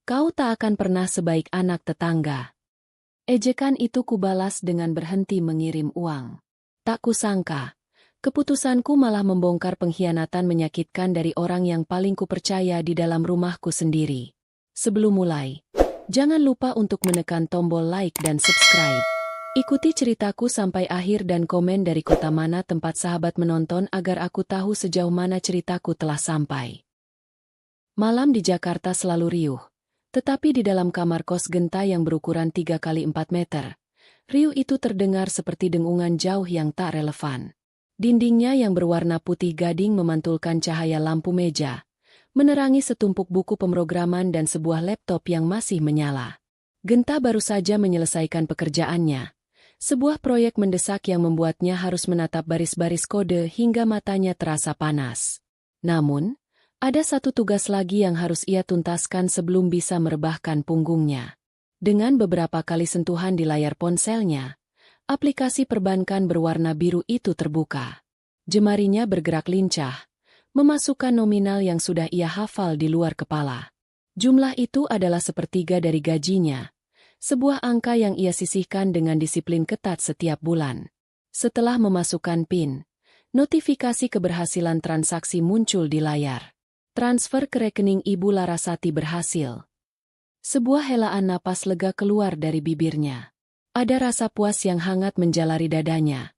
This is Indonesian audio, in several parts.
Kau tak akan pernah sebaik anak tetangga. Ejekan itu kubalas dengan berhenti mengirim uang. Tak kusangka, keputusanku malah membongkar pengkhianatan menyakitkan dari orang yang paling kupercaya di dalam rumahku sendiri. Sebelum mulai, jangan lupa untuk menekan tombol like dan subscribe. Ikuti ceritaku sampai akhir dan komen dari kota mana tempat sahabat menonton agar aku tahu sejauh mana ceritaku telah sampai. Malam di Jakarta selalu riuh. Tetapi di dalam kamar kos Genta yang berukuran 3 kali 4 meter, riuh itu terdengar seperti dengungan jauh yang tak relevan. Dindingnya yang berwarna putih gading memantulkan cahaya lampu meja, menerangi setumpuk buku pemrograman dan sebuah laptop yang masih menyala. Genta baru saja menyelesaikan pekerjaannya. Sebuah proyek mendesak yang membuatnya harus menatap baris-baris kode hingga matanya terasa panas. Namun, ada satu tugas lagi yang harus ia tuntaskan sebelum bisa merebahkan punggungnya. Dengan beberapa kali sentuhan di layar ponselnya, aplikasi perbankan berwarna biru itu terbuka. Jemarinya bergerak lincah, memasukkan nominal yang sudah ia hafal di luar kepala. Jumlah itu adalah sepertiga dari gajinya, sebuah angka yang ia sisihkan dengan disiplin ketat setiap bulan. Setelah memasukkan PIN, notifikasi keberhasilan transaksi muncul di layar. Transfer ke rekening Ibu Larasati berhasil. Sebuah helaan napas lega keluar dari bibirnya. Ada rasa puas yang hangat menjalari dadanya.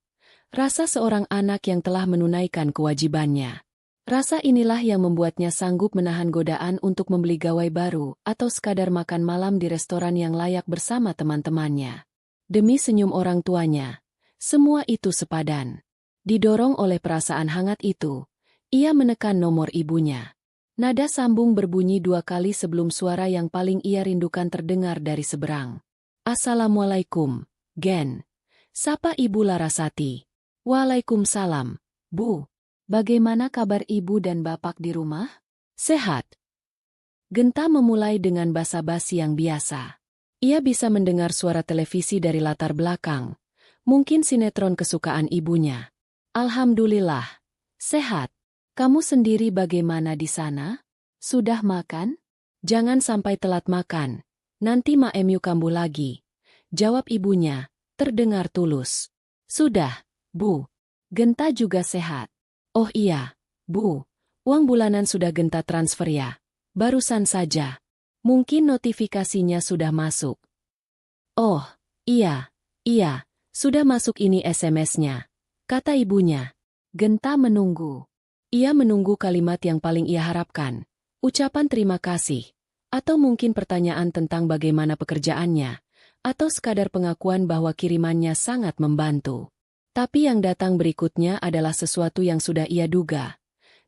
Rasa seorang anak yang telah menunaikan kewajibannya. Rasa inilah yang membuatnya sanggup menahan godaan untuk membeli gawai baru atau sekadar makan malam di restoran yang layak bersama teman-temannya. Demi senyum orang tuanya, semua itu sepadan. Didorong oleh perasaan hangat itu, ia menekan nomor ibunya. Nada sambung berbunyi 2 kali sebelum suara yang paling ia rindukan terdengar dari seberang. Assalamualaikum, Gen. Sapa Ibu Larasati. Waalaikumsalam, Bu. Bagaimana kabar Ibu dan Bapak di rumah? Sehat. Genta memulai dengan basa-basi yang biasa. Ia bisa mendengar suara televisi dari latar belakang. Mungkin sinetron kesukaan ibunya. Alhamdulillah. Sehat. Kamu sendiri bagaimana di sana? Sudah makan? Jangan sampai telat makan. Nanti Mak Emu kambuh lagi. Jawab ibunya, terdengar tulus. Sudah, Bu. Genta juga sehat. Oh iya, Bu. Uang bulanan sudah Genta transfer ya? Barusan saja. Mungkin notifikasinya sudah masuk. Oh, iya. Sudah masuk ini SMS-nya. Kata ibunya. Genta menunggu. Ia menunggu kalimat yang paling ia harapkan, ucapan terima kasih, atau mungkin pertanyaan tentang bagaimana pekerjaannya, atau sekadar pengakuan bahwa kirimannya sangat membantu. Tapi yang datang berikutnya adalah sesuatu yang sudah ia duga,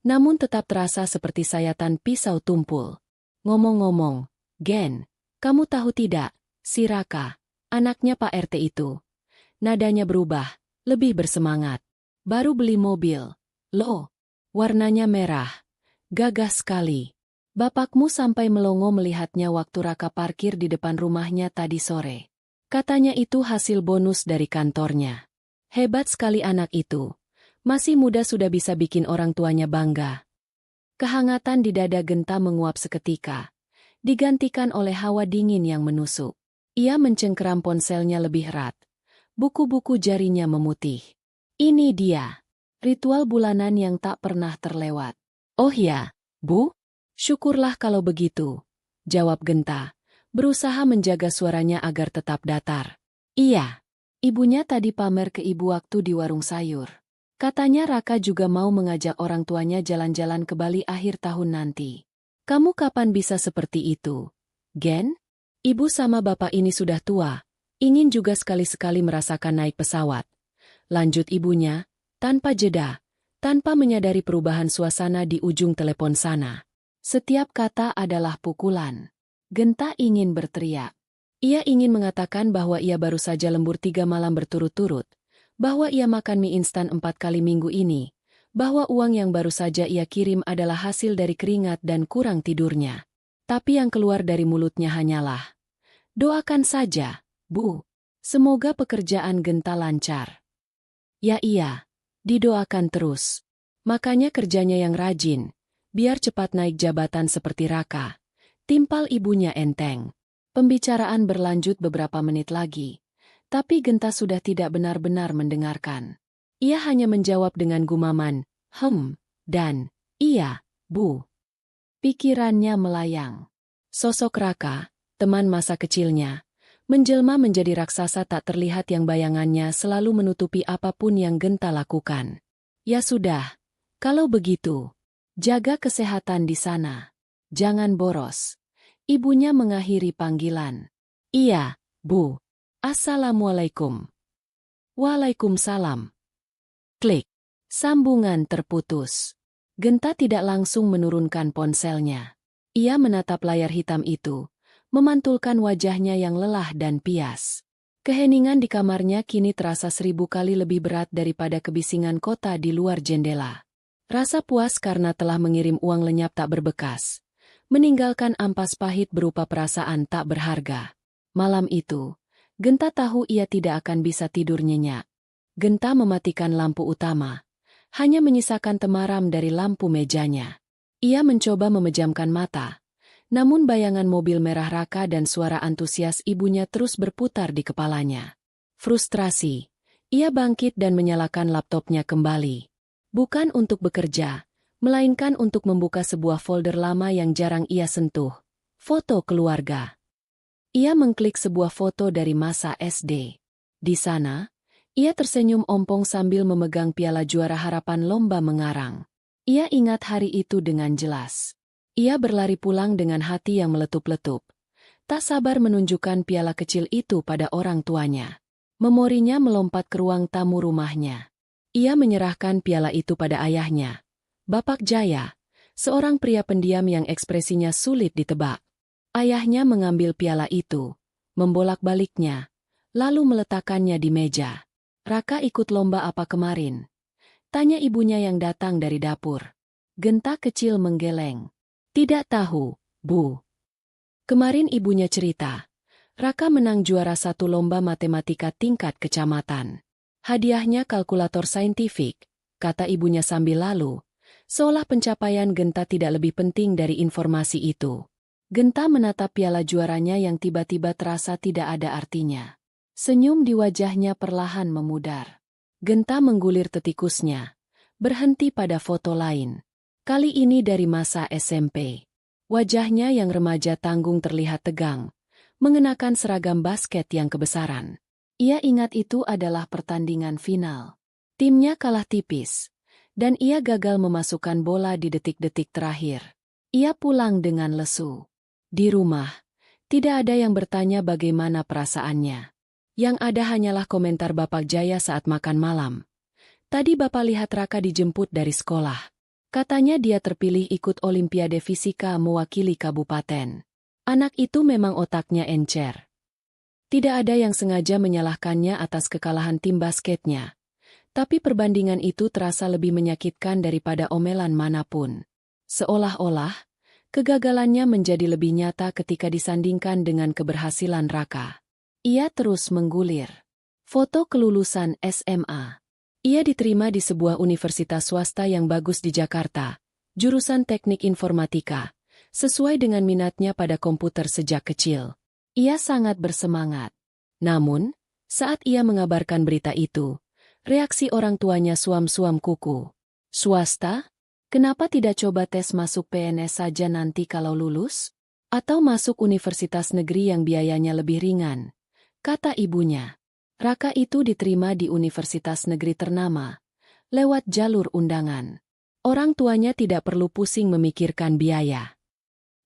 namun tetap terasa seperti sayatan pisau tumpul. Ngomong-ngomong, Gen, kamu tahu tidak, si Raka, anaknya Pak RT itu. Nadanya berubah, lebih bersemangat. Baru beli mobil. Loh. Warnanya merah. Gagah sekali. Bapakmu sampai melongo melihatnya waktu Raka parkir di depan rumahnya tadi sore. Katanya itu hasil bonus dari kantornya. Hebat sekali anak itu. Masih muda sudah bisa bikin orang tuanya bangga. Kehangatan di dada Genta menguap seketika. Digantikan oleh hawa dingin yang menusuk. Ia mencengkeram ponselnya lebih erat. Buku-buku jarinya memutih. Ini dia. Ritual bulanan yang tak pernah terlewat. Oh ya, Bu? Syukurlah kalau begitu. Jawab Genta, berusaha menjaga suaranya agar tetap datar. Iya. Ibunya tadi pamer ke ibu waktu di warung sayur. Katanya Raka juga mau mengajak orang tuanya jalan-jalan ke Bali akhir tahun nanti. Kamu kapan bisa seperti itu? Gen? Ibu sama bapak ini sudah tua. Ingin juga sekali-sekali merasakan naik pesawat. Lanjut ibunya. Tanpa jeda, tanpa menyadari perubahan suasana di ujung telepon sana. Setiap kata adalah pukulan. Genta ingin berteriak. Ia ingin mengatakan bahwa ia baru saja lembur 3 malam berturut-turut, bahwa ia makan mie instan 4 kali minggu ini, bahwa uang yang baru saja ia kirim adalah hasil dari keringat dan kurang tidurnya. Tapi yang keluar dari mulutnya hanyalah, doakan saja, Bu. Semoga pekerjaan Genta lancar. Ya iya. Didoakan terus. Makanya kerjanya yang rajin, biar cepat naik jabatan seperti Raka. Timpal ibunya enteng. Pembicaraan berlanjut beberapa menit lagi, tapi Genta sudah tidak benar-benar mendengarkan. Ia hanya menjawab dengan gumaman, dan, iya, Bu. Pikirannya melayang. Sosok Raka, teman masa kecilnya, menjelma menjadi raksasa tak terlihat yang bayangannya selalu menutupi apapun yang Genta lakukan. Ya sudah, kalau begitu, jaga kesehatan di sana. Jangan boros. Ibunya mengakhiri panggilan. Iya, Bu. Assalamualaikum. Waalaikumsalam. Klik. Sambungan terputus. Genta tidak langsung menurunkan ponselnya. Ia menatap layar hitam itu, memantulkan wajahnya yang lelah dan pias. Keheningan di kamarnya kini terasa 1000 kali lebih berat daripada kebisingan kota di luar jendela. Rasa puas karena telah mengirim uang lenyap tak berbekas, meninggalkan ampas pahit berupa perasaan tak berharga. Malam itu, Genta tahu ia tidak akan bisa tidur nyenyak. Genta mematikan lampu utama, hanya menyisakan temaram dari lampu mejanya. Ia mencoba memejamkan mata, namun bayangan mobil merah Raka dan suara antusias ibunya terus berputar di kepalanya. Frustrasi, ia bangkit dan menyalakan laptopnya kembali. Bukan untuk bekerja, melainkan untuk membuka sebuah folder lama yang jarang ia sentuh. Foto keluarga. Ia mengklik sebuah foto dari masa SD. Di sana, ia tersenyum ompong sambil memegang piala juara harapan lomba mengarang. Ia ingat hari itu dengan jelas. Ia berlari pulang dengan hati yang meletup-letup. Tak sabar menunjukkan piala kecil itu pada orang tuanya. Memorinya melompat ke ruang tamu rumahnya. Ia menyerahkan piala itu pada ayahnya, Bapak Jaya, seorang pria pendiam yang ekspresinya sulit ditebak. Ayahnya mengambil piala itu, membolak-baliknya, lalu meletakkannya di meja. Raka ikut lomba apa kemarin? Tanya ibunya yang datang dari dapur. Genta kecil menggeleng. Tidak tahu, Bu. Kemarin ibunya cerita, Raka menang juara 1 lomba matematika tingkat kecamatan. Hadiahnya kalkulator saintifik, kata ibunya sambil lalu, seolah pencapaian Genta tidak lebih penting dari informasi itu. Genta menatap piala juaranya yang tiba-tiba terasa tidak ada artinya. Senyum di wajahnya perlahan memudar. Genta menggulir tetikusnya, berhenti pada foto lain. Kali ini dari masa SMP. Wajahnya yang remaja tanggung terlihat tegang, mengenakan seragam basket yang kebesaran. Ia ingat itu adalah pertandingan final. Timnya kalah tipis, dan ia gagal memasukkan bola di detik-detik terakhir. Ia pulang dengan lesu. Di rumah, tidak ada yang bertanya bagaimana perasaannya. Yang ada hanyalah komentar Bapak Jaya saat makan malam. Tadi Bapak lihat Raka dijemput dari sekolah. Katanya dia terpilih ikut Olimpiade Fisika mewakili kabupaten. Anak itu memang otaknya encer. Tidak ada yang sengaja menyalahkannya atas kekalahan tim basketnya. Tapi perbandingan itu terasa lebih menyakitkan daripada omelan manapun. Seolah-olah, kegagalannya menjadi lebih nyata ketika disandingkan dengan keberhasilan Raka. Ia terus menggulir. Foto kelulusan SMA. Ia diterima di sebuah universitas swasta yang bagus di Jakarta, jurusan teknik informatika, sesuai dengan minatnya pada komputer sejak kecil. Ia sangat bersemangat. Namun, saat ia mengabarkan berita itu, reaksi orang tuanya suam-suam kuku. Swasta? Kenapa tidak coba tes masuk PNS saja nanti kalau lulus? Atau masuk universitas negeri yang biayanya lebih ringan? Kata ibunya. Raka itu diterima di universitas negeri ternama, lewat jalur undangan. Orang tuanya tidak perlu pusing memikirkan biaya.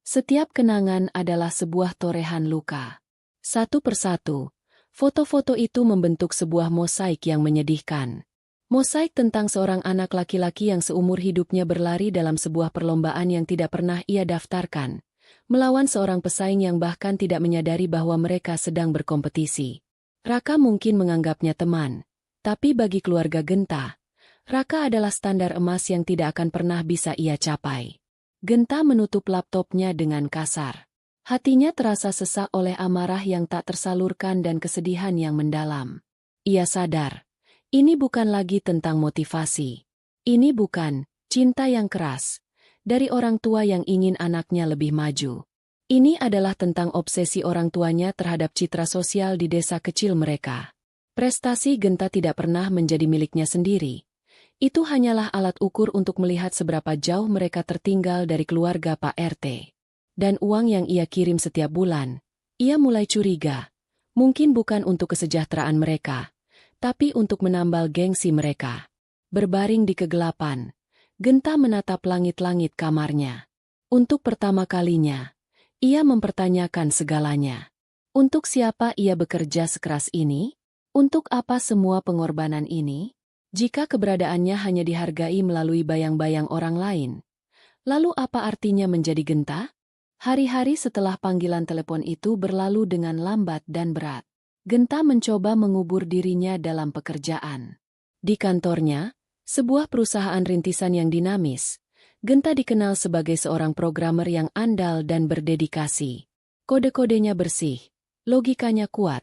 Setiap kenangan adalah sebuah torehan luka. Satu persatu, foto-foto itu membentuk sebuah mosaik yang menyedihkan. Mosaik tentang seorang anak laki-laki yang seumur hidupnya berlari dalam sebuah perlombaan yang tidak pernah ia daftarkan, melawan seorang pesaing yang bahkan tidak menyadari bahwa mereka sedang berkompetisi. Raka mungkin menganggapnya teman, tapi bagi keluarga Genta, Raka adalah standar emas yang tidak akan pernah bisa ia capai. Genta menutup laptopnya dengan kasar. Hatinya terasa sesak oleh amarah yang tak tersalurkan dan kesedihan yang mendalam. Ia sadar, ini bukan lagi tentang motivasi. Ini bukan cinta yang keras dari orang tua yang ingin anaknya lebih maju. Ini adalah tentang obsesi orang tuanya terhadap citra sosial di desa kecil mereka. Prestasi Genta tidak pernah menjadi miliknya sendiri. Itu hanyalah alat ukur untuk melihat seberapa jauh mereka tertinggal dari keluarga Pak RT. Dan uang yang ia kirim setiap bulan, ia mulai curiga. Mungkin bukan untuk kesejahteraan mereka, tapi untuk menambal gengsi mereka. Berbaring di kegelapan, Genta menatap langit-langit kamarnya. Untuk pertama kalinya, ia mempertanyakan segalanya. Untuk siapa ia bekerja sekeras ini? Untuk apa semua pengorbanan ini? Jika keberadaannya hanya dihargai melalui bayang-bayang orang lain, lalu apa artinya menjadi Genta? Hari-hari setelah panggilan telepon itu berlalu dengan lambat dan berat. Genta mencoba mengubur dirinya dalam pekerjaan. Di kantornya, sebuah perusahaan rintisan yang dinamis, Genta dikenal sebagai seorang programmer yang andal dan berdedikasi. Kode-kodenya bersih, logikanya kuat,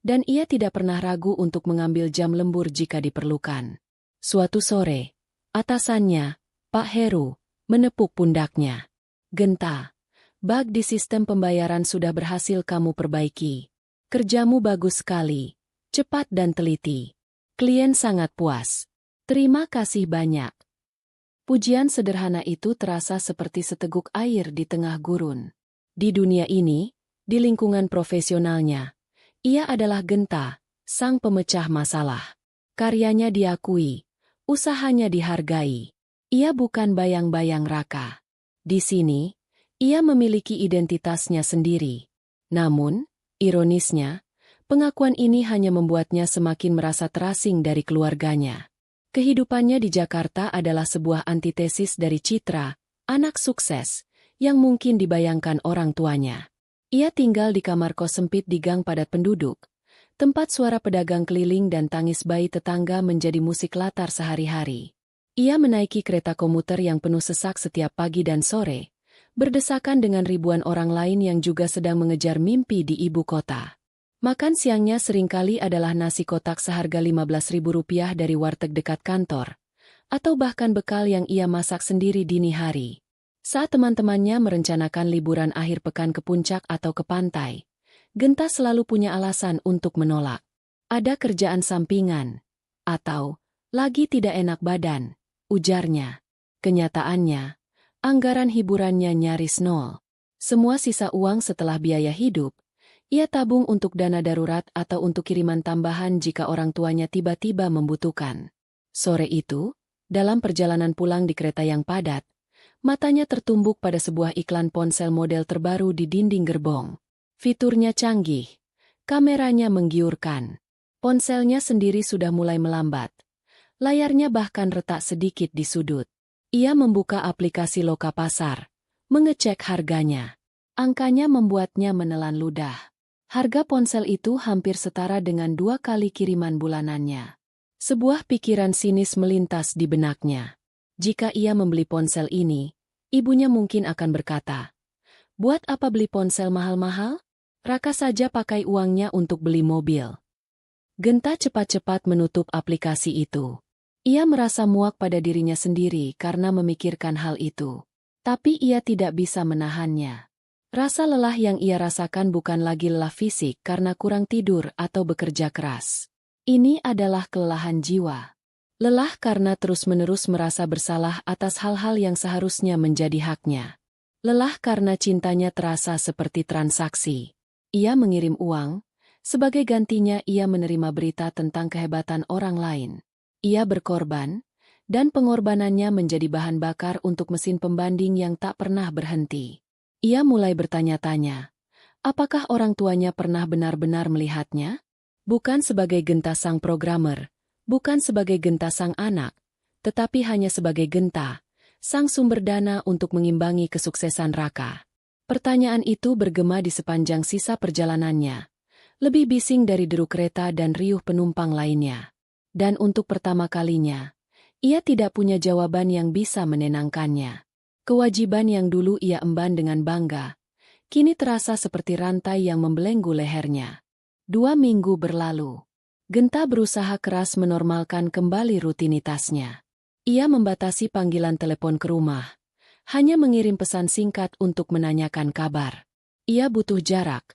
dan ia tidak pernah ragu untuk mengambil jam lembur jika diperlukan. Suatu sore, atasannya, Pak Heru, menepuk pundaknya. Genta, bug di sistem pembayaran sudah berhasil kamu perbaiki. Kerjamu bagus sekali, cepat dan teliti. Klien sangat puas. Terima kasih banyak. Pujian sederhana itu terasa seperti seteguk air di tengah gurun. Di dunia ini, di lingkungan profesionalnya, ia adalah Genta, sang pemecah masalah. Karyanya diakui, usahanya dihargai. Ia bukan bayang-bayang Raka. Di sini, ia memiliki identitasnya sendiri. Namun, ironisnya, pengakuan ini hanya membuatnya semakin merasa terasing dari keluarganya. Kehidupannya di Jakarta adalah sebuah antitesis dari Citra, anak sukses, yang mungkin dibayangkan orang tuanya. Ia tinggal di kamar kos sempit di gang padat penduduk, tempat suara pedagang keliling dan tangis bayi tetangga menjadi musik latar sehari-hari. Ia menaiki kereta komuter yang penuh sesak setiap pagi dan sore, berdesakan dengan ribuan orang lain yang juga sedang mengejar mimpi di ibu kota. Makan siangnya seringkali adalah nasi kotak seharga Rp15.000 dari warteg dekat kantor, atau bahkan bekal yang ia masak sendiri dini hari. Saat teman-temannya merencanakan liburan akhir pekan ke puncak atau ke pantai, Genta selalu punya alasan untuk menolak. Ada kerjaan sampingan, atau lagi tidak enak badan, ujarnya. Kenyataannya, anggaran hiburannya nyaris nol. Semua sisa uang setelah biaya hidup, ia tabung untuk dana darurat atau untuk kiriman tambahan jika orang tuanya tiba-tiba membutuhkan. Sore itu, dalam perjalanan pulang di kereta yang padat, matanya tertumbuk pada sebuah iklan ponsel model terbaru di dinding gerbong. Fiturnya canggih, kameranya menggiurkan. Ponselnya sendiri sudah mulai melambat. Layarnya bahkan retak sedikit di sudut. Ia membuka aplikasi Lokapasar, mengecek harganya. Angkanya membuatnya menelan ludah. Harga ponsel itu hampir setara dengan 2 kali kiriman bulanannya. Sebuah pikiran sinis melintas di benaknya. Jika ia membeli ponsel ini, ibunya mungkin akan berkata, "Buat apa beli ponsel mahal-mahal? Raka saja pakai uangnya untuk beli mobil." Genta cepat-cepat menutup aplikasi itu. Ia merasa muak pada dirinya sendiri karena memikirkan hal itu. Tapi ia tidak bisa menahannya. Rasa lelah yang ia rasakan bukan lagi lelah fisik karena kurang tidur atau bekerja keras. Ini adalah kelelahan jiwa. Lelah karena terus-menerus merasa bersalah atas hal-hal yang seharusnya menjadi haknya. Lelah karena cintanya terasa seperti transaksi. Ia mengirim uang, sebagai gantinya ia menerima berita tentang kehebatan orang lain. Ia berkorban, dan pengorbanannya menjadi bahan bakar untuk mesin pembanding yang tak pernah berhenti. Ia mulai bertanya-tanya, apakah orang tuanya pernah benar-benar melihatnya? Bukan sebagai Genta sang programmer, bukan sebagai Genta sang anak, tetapi hanya sebagai Genta, sang sumber dana untuk mengimbangi kesuksesan Raka. Pertanyaan itu bergema di sepanjang sisa perjalanannya, lebih bising dari deru kereta dan riuh penumpang lainnya. Dan untuk pertama kalinya, ia tidak punya jawaban yang bisa menenangkannya. Kewajiban yang dulu ia emban dengan bangga, kini terasa seperti rantai yang membelenggu lehernya. 2 minggu berlalu. Genta berusaha keras menormalkan kembali rutinitasnya. Ia membatasi panggilan telepon ke rumah, hanya mengirim pesan singkat untuk menanyakan kabar. Ia butuh jarak,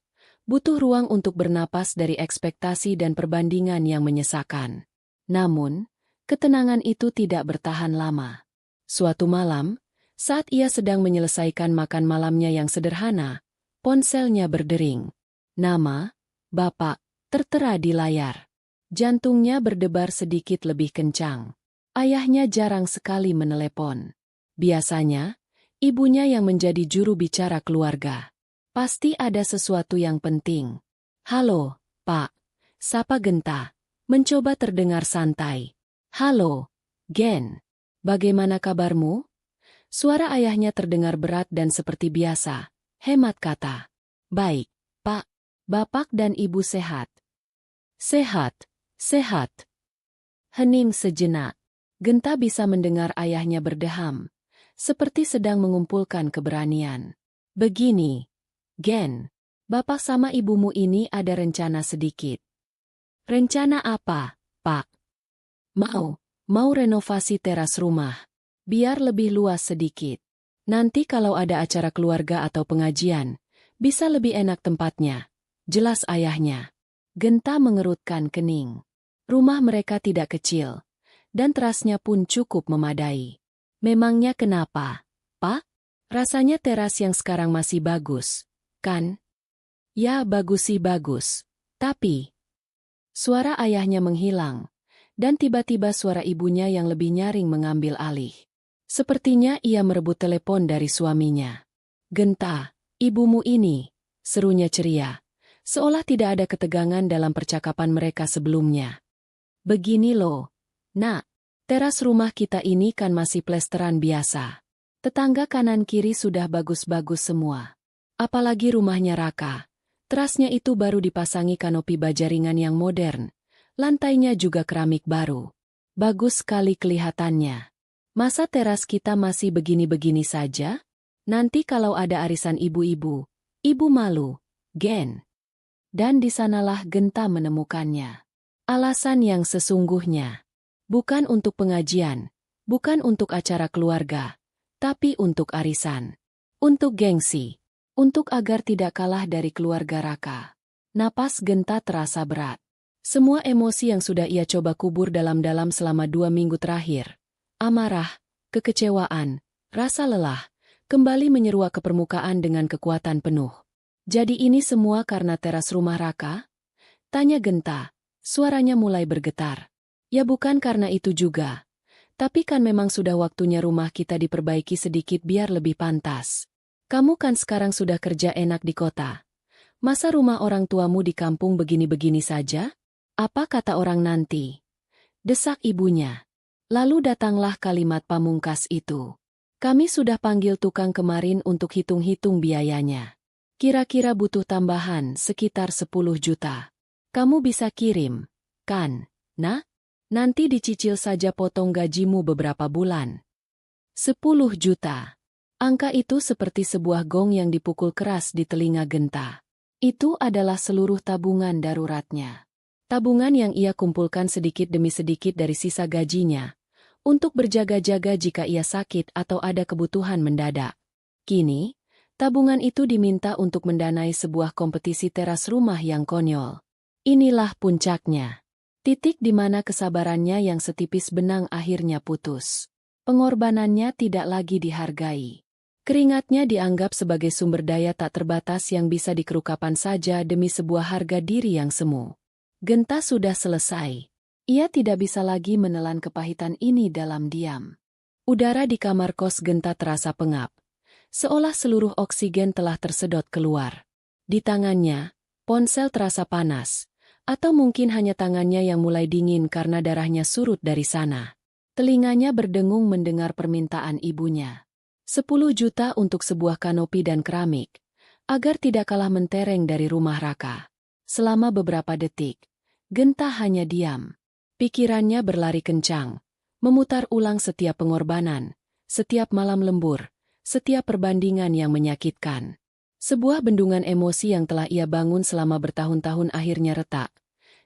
butuh ruang untuk bernapas dari ekspektasi dan perbandingan yang menyesakan. Namun, ketenangan itu tidak bertahan lama. Suatu malam, saat ia sedang menyelesaikan makan malamnya yang sederhana, ponselnya berdering. Nama, Bapak, tertera di layar. Jantungnya berdebar sedikit lebih kencang. Ayahnya jarang sekali menelepon. Biasanya, ibunya yang menjadi juru bicara keluarga. Pasti ada sesuatu yang penting. Halo, Pak. Sapa Genta. Mencoba terdengar santai. Halo, Gen. Bagaimana kabarmu? Suara ayahnya terdengar berat dan seperti biasa. Hemat kata. Baik, Pak. Bapak dan Ibu sehat. Sehat. Sehat. Hening sejenak. Genta bisa mendengar ayahnya berdeham, seperti sedang mengumpulkan keberanian. Begini, Gen, Bapak sama ibumu ini ada rencana sedikit. Rencana apa, Pak? Mau renovasi teras rumah. Biar lebih luas sedikit. Nanti kalau ada acara keluarga atau pengajian, bisa lebih enak tempatnya. Jelas ayahnya. Genta mengerutkan kening. Rumah mereka tidak kecil, dan terasnya pun cukup memadai. Memangnya kenapa, Pak? Rasanya teras yang sekarang masih bagus, kan? Ya bagus sih bagus, tapi... Suara ayahnya menghilang, dan tiba-tiba suara ibunya yang lebih nyaring mengambil alih. Sepertinya ia merebut telepon dari suaminya. Genta, ibumu ini, serunya ceria, seolah tidak ada ketegangan dalam percakapan mereka sebelumnya. Begini loh, Nak, teras rumah kita ini kan masih plesteran biasa. Tetangga kanan-kiri sudah bagus-bagus semua. Apalagi rumahnya Raka. Terasnya itu baru dipasangi kanopi baja ringan yang modern. Lantainya juga keramik baru. Bagus sekali kelihatannya. Masa teras kita masih begini-begini saja? Nanti kalau ada arisan ibu-ibu, ibu malu, Gen. Dan di sanalah Genta menemukannya. Alasan yang sesungguhnya. Bukan untuk pengajian, bukan untuk acara keluarga, tapi untuk arisan. Untuk gengsi. Untuk agar tidak kalah dari keluarga Raka. Napas Genta terasa berat. Semua emosi yang sudah ia coba kubur dalam-dalam selama 2 minggu terakhir. Amarah, kekecewaan, rasa lelah, kembali menyeruak ke permukaan dengan kekuatan penuh. Jadi ini semua karena teras rumah Raka? Tanya Genta. Suaranya mulai bergetar. Ya bukan karena itu juga. Tapi kan memang sudah waktunya rumah kita diperbaiki sedikit biar lebih pantas. Kamu kan sekarang sudah kerja enak di kota. Masa rumah orang tuamu di kampung begini-begini saja? Apa kata orang nanti? Desak ibunya. Lalu datanglah kalimat pamungkas itu. Kami sudah panggil tukang kemarin untuk hitung-hitung biayanya. Kira-kira butuh tambahan sekitar 10 juta. Kamu bisa kirim, kan? Nah, nanti dicicil saja potong gajimu beberapa bulan. 10 juta. Angka itu seperti sebuah gong yang dipukul keras di telinga Genta. Itu adalah seluruh tabungan daruratnya. Tabungan yang ia kumpulkan sedikit demi sedikit dari sisa gajinya, untuk berjaga-jaga jika ia sakit atau ada kebutuhan mendadak. Kini, tabungan itu diminta untuk mendanai sebuah kompetisi teras rumah yang konyol. Inilah puncaknya. Titik di mana kesabarannya yang setipis benang akhirnya putus. Pengorbanannya tidak lagi dihargai. Keringatnya dianggap sebagai sumber daya tak terbatas yang bisa dikerukapan saja demi sebuah harga diri yang semu. Genta sudah selesai. Ia tidak bisa lagi menelan kepahitan ini dalam diam. Udara di kamar kos Genta terasa pengap. Seolah seluruh oksigen telah tersedot keluar. Di tangannya, ponsel terasa panas. Atau mungkin hanya tangannya yang mulai dingin karena darahnya surut dari sana. Telinganya berdengung mendengar permintaan ibunya. 10 juta untuk sebuah kanopi dan keramik, agar tidak kalah mentereng dari rumah Raka. Selama beberapa detik, Genta hanya diam. Pikirannya berlari kencang, memutar ulang setiap pengorbanan, setiap malam lembur, setiap perbandingan yang menyakitkan. Sebuah bendungan emosi yang telah ia bangun selama bertahun-tahun akhirnya retak,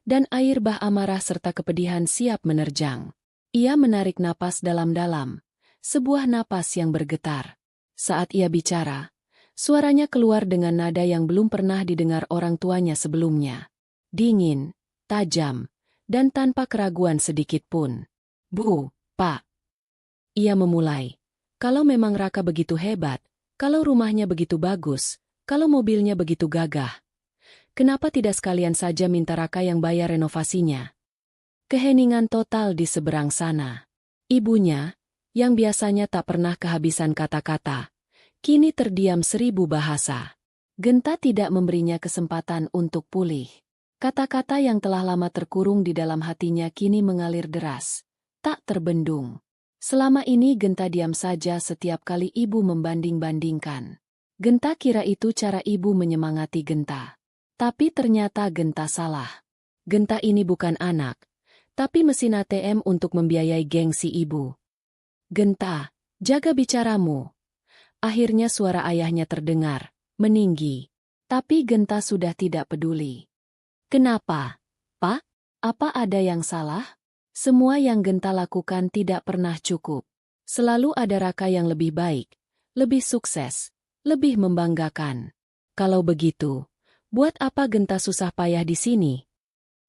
dan air bah amarah serta kepedihan siap menerjang. Ia menarik napas dalam-dalam, sebuah napas yang bergetar. Saat ia bicara, Suaranya keluar dengan nada yang belum pernah didengar orang tuanya sebelumnya. Dingin, tajam, dan tanpa keraguan sedikit pun. Bu, Pak. Ia memulai. Kalau memang Raka begitu hebat, kalau rumahnya begitu bagus, kalau mobilnya begitu gagah, kenapa tidak sekalian saja minta Raka yang bayar renovasinya? Keheningan total di seberang sana. Ibunya, yang biasanya tak pernah kehabisan kata-kata, kini terdiam 1000 bahasa. Genta tidak memberinya kesempatan untuk pulih. Kata-kata yang telah lama terkurung di dalam hatinya kini mengalir deras, tak terbendung. Selama ini Genta diam saja setiap kali ibu membanding-bandingkan. Genta kira itu cara ibu menyemangati Genta. Tapi ternyata Genta salah. Genta ini bukan anak, tapi mesin ATM untuk membiayai gengsi ibu. Genta, jaga bicaramu. Akhirnya suara ayahnya terdengar, meninggi. Tapi Genta sudah tidak peduli. Kenapa, Pak? Apa ada yang salah? Semua yang Genta lakukan tidak pernah cukup. Selalu ada Raka yang lebih baik, lebih sukses, lebih membanggakan. Kalau begitu, buat apa Genta susah payah di sini?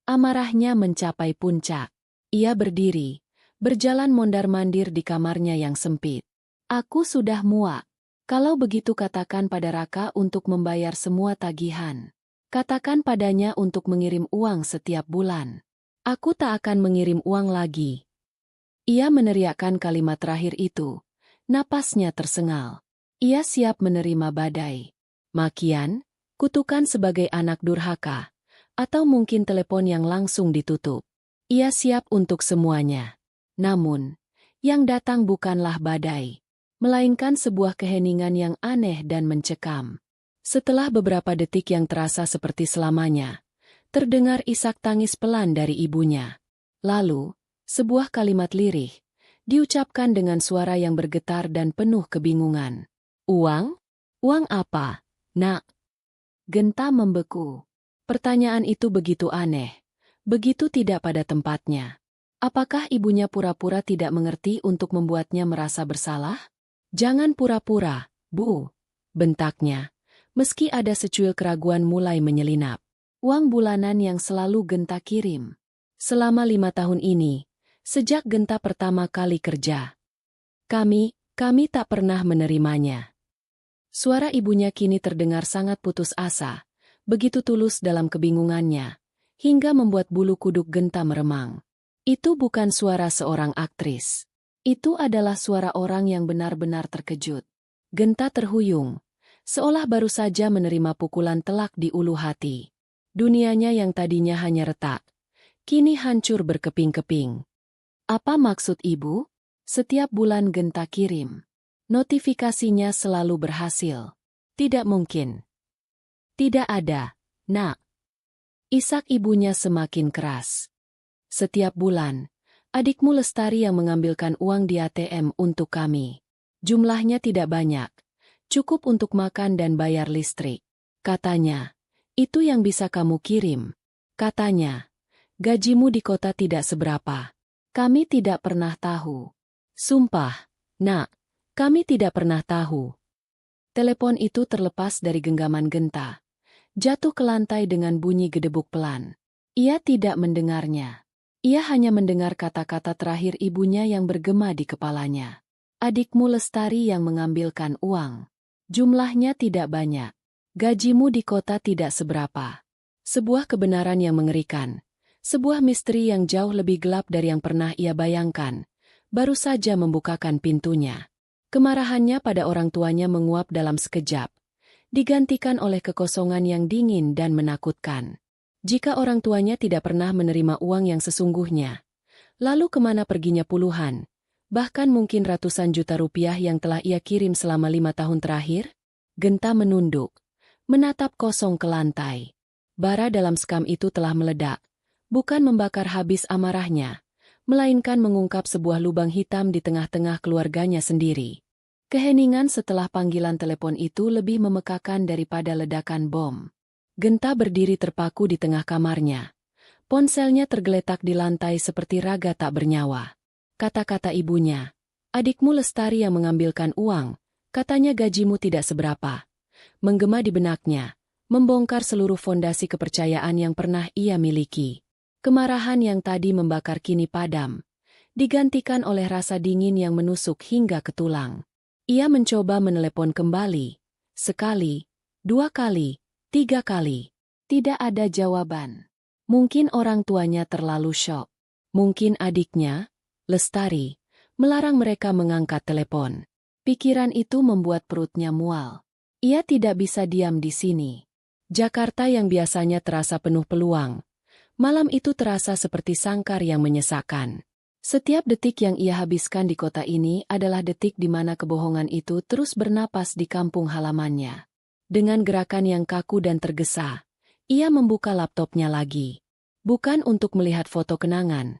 Amarahnya mencapai puncak. Ia berdiri, berjalan mondar-mandir di kamarnya yang sempit. Aku sudah muak. Kalau begitu katakan pada Raka untuk membayar semua tagihan. Katakan padanya untuk mengirim uang setiap bulan. Aku tak akan mengirim uang lagi. Ia meneriakkan kalimat terakhir itu. Napasnya tersengal. Ia siap menerima badai. Makian, kutukan sebagai anak durhaka. Atau mungkin telepon yang langsung ditutup. Ia siap untuk semuanya. Namun, yang datang bukanlah badai, melainkan sebuah keheningan yang aneh dan mencekam. Setelah beberapa detik yang terasa seperti selamanya, terdengar isak tangis pelan dari ibunya. Lalu, sebuah kalimat lirih, diucapkan dengan suara yang bergetar dan penuh kebingungan. Uang? Uang apa, Nak? Genta membeku. Pertanyaan itu begitu aneh, begitu tidak pada tempatnya. Apakah ibunya pura-pura tidak mengerti untuk membuatnya merasa bersalah? Jangan pura-pura, Bu, bentaknya. Meski ada secuil keraguan mulai menyelinap. Uang bulanan yang selalu Genta kirim. Selama 5 tahun ini, sejak Genta pertama kali kerja. Kami tak pernah menerimanya. Suara ibunya kini terdengar sangat putus asa, begitu tulus dalam kebingungannya, hingga membuat bulu kuduk Genta meremang. Itu bukan suara seorang aktris. Itu adalah suara orang yang benar-benar terkejut. Genta terhuyung, seolah baru saja menerima pukulan telak di ulu hati. Dunianya yang tadinya hanya retak, kini hancur berkeping-keping. Apa maksud ibu? Setiap bulan Genta kirim. Notifikasinya selalu berhasil. Tidak mungkin. Tidak ada, Nak. Isak ibunya semakin keras. Setiap bulan, adikmu Lestari yang mengambilkan uang di ATM untuk kami. Jumlahnya tidak banyak. Cukup untuk makan dan bayar listrik. Katanya, itu yang bisa kamu kirim. Katanya, gajimu di kota tidak seberapa. Kami tidak pernah tahu. Sumpah, Nak, kami tidak pernah tahu. Telepon itu terlepas dari genggaman Genta. Jatuh ke lantai dengan bunyi gedebuk pelan. Ia tidak mendengarnya. Ia hanya mendengar kata-kata terakhir ibunya yang bergema di kepalanya. Adikmu Lestari yang mengambilkan uang. Jumlahnya tidak banyak. Gajimu di kota tidak seberapa. Sebuah kebenaran yang mengerikan. Sebuah misteri yang jauh lebih gelap dari yang pernah ia bayangkan. Baru saja membukakan pintunya. Kemarahannya pada orang tuanya menguap dalam sekejap. Digantikan oleh kekosongan yang dingin dan menakutkan. Jika orang tuanya tidak pernah menerima uang yang sesungguhnya, lalu kemana perginya puluhan, bahkan mungkin ratusan juta rupiah yang telah ia kirim selama 5 tahun terakhir? Genta menunduk, menatap kosong ke lantai. Bara dalam sekam itu telah meledak, bukan membakar habis amarahnya, melainkan mengungkap sebuah lubang hitam di tengah-tengah keluarganya sendiri. Keheningan setelah panggilan telepon itu lebih memekakan daripada ledakan bom. Genta berdiri terpaku di tengah kamarnya. Ponselnya tergeletak di lantai seperti raga tak bernyawa. Kata-kata ibunya, adikmu Lestari yang mengambilkan uang, katanya gajimu tidak seberapa. menggema di benaknya, membongkar seluruh fondasi kepercayaan yang pernah ia miliki. Kemarahan yang tadi membakar kini padam, digantikan oleh rasa dingin yang menusuk hingga ke tulang. Ia mencoba menelepon kembali. Sekali, 2 kali, 3 kali. Tidak ada jawaban. Mungkin orang tuanya terlalu syok. Mungkin adiknya, Lestari, melarang mereka mengangkat telepon. Pikiran itu membuat perutnya mual. Ia tidak bisa diam di sini. Jakarta yang biasanya terasa penuh peluang, malam itu terasa seperti sangkar yang menyesakan. Setiap detik yang ia habiskan di kota ini adalah detik di mana kebohongan itu terus bernapas di kampung halamannya. Dengan gerakan yang kaku dan tergesa, ia membuka laptopnya lagi. Bukan untuk melihat foto kenangan,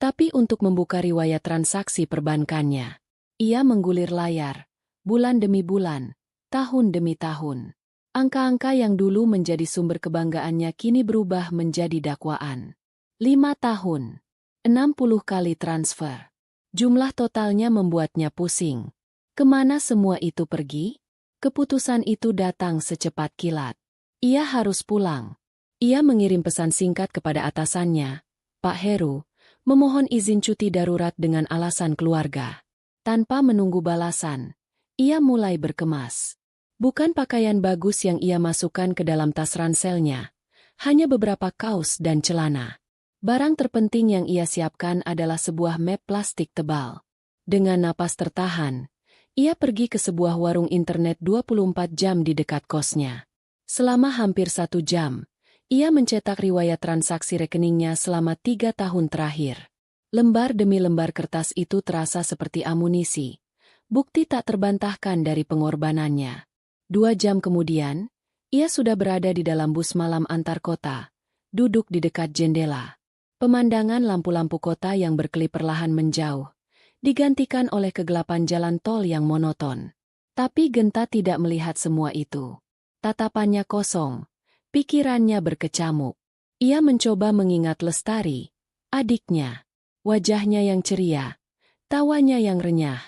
tapi untuk membuka riwayat transaksi perbankannya. Ia menggulir layar, bulan demi bulan, tahun demi tahun. Angka-angka yang dulu menjadi sumber kebanggaannya kini berubah menjadi dakwaan. 5 tahun, 60 kali transfer. Jumlah totalnya membuatnya pusing. Kemana semua itu pergi? Keputusan itu datang secepat kilat. Ia harus pulang. Ia mengirim pesan singkat kepada atasannya, Pak Heru, memohon izin cuti darurat dengan alasan keluarga. Tanpa menunggu balasan, ia mulai berkemas. Bukan pakaian bagus yang ia masukkan ke dalam tas ranselnya, hanya beberapa kaos dan celana. Barang terpenting yang ia siapkan adalah sebuah map plastik tebal. Dengan napas tertahan, ia pergi ke sebuah warung internet 24 jam di dekat kosnya. Selama hampir 1 jam, ia mencetak riwayat transaksi rekeningnya selama 3 tahun terakhir. Lembar demi lembar kertas itu terasa seperti amunisi, bukti tak terbantahkan dari pengorbanannya. 2 jam kemudian, ia sudah berada di dalam bus malam antar kota, duduk di dekat jendela. Pemandangan lampu-lampu kota yang berkelip perlahan menjauh, digantikan oleh kegelapan jalan tol yang monoton. Tapi Genta tidak melihat semua itu. Tatapannya kosong, pikirannya berkecamuk. Ia mencoba mengingat Lestari, adiknya. Wajahnya yang ceria, tawanya yang renyah.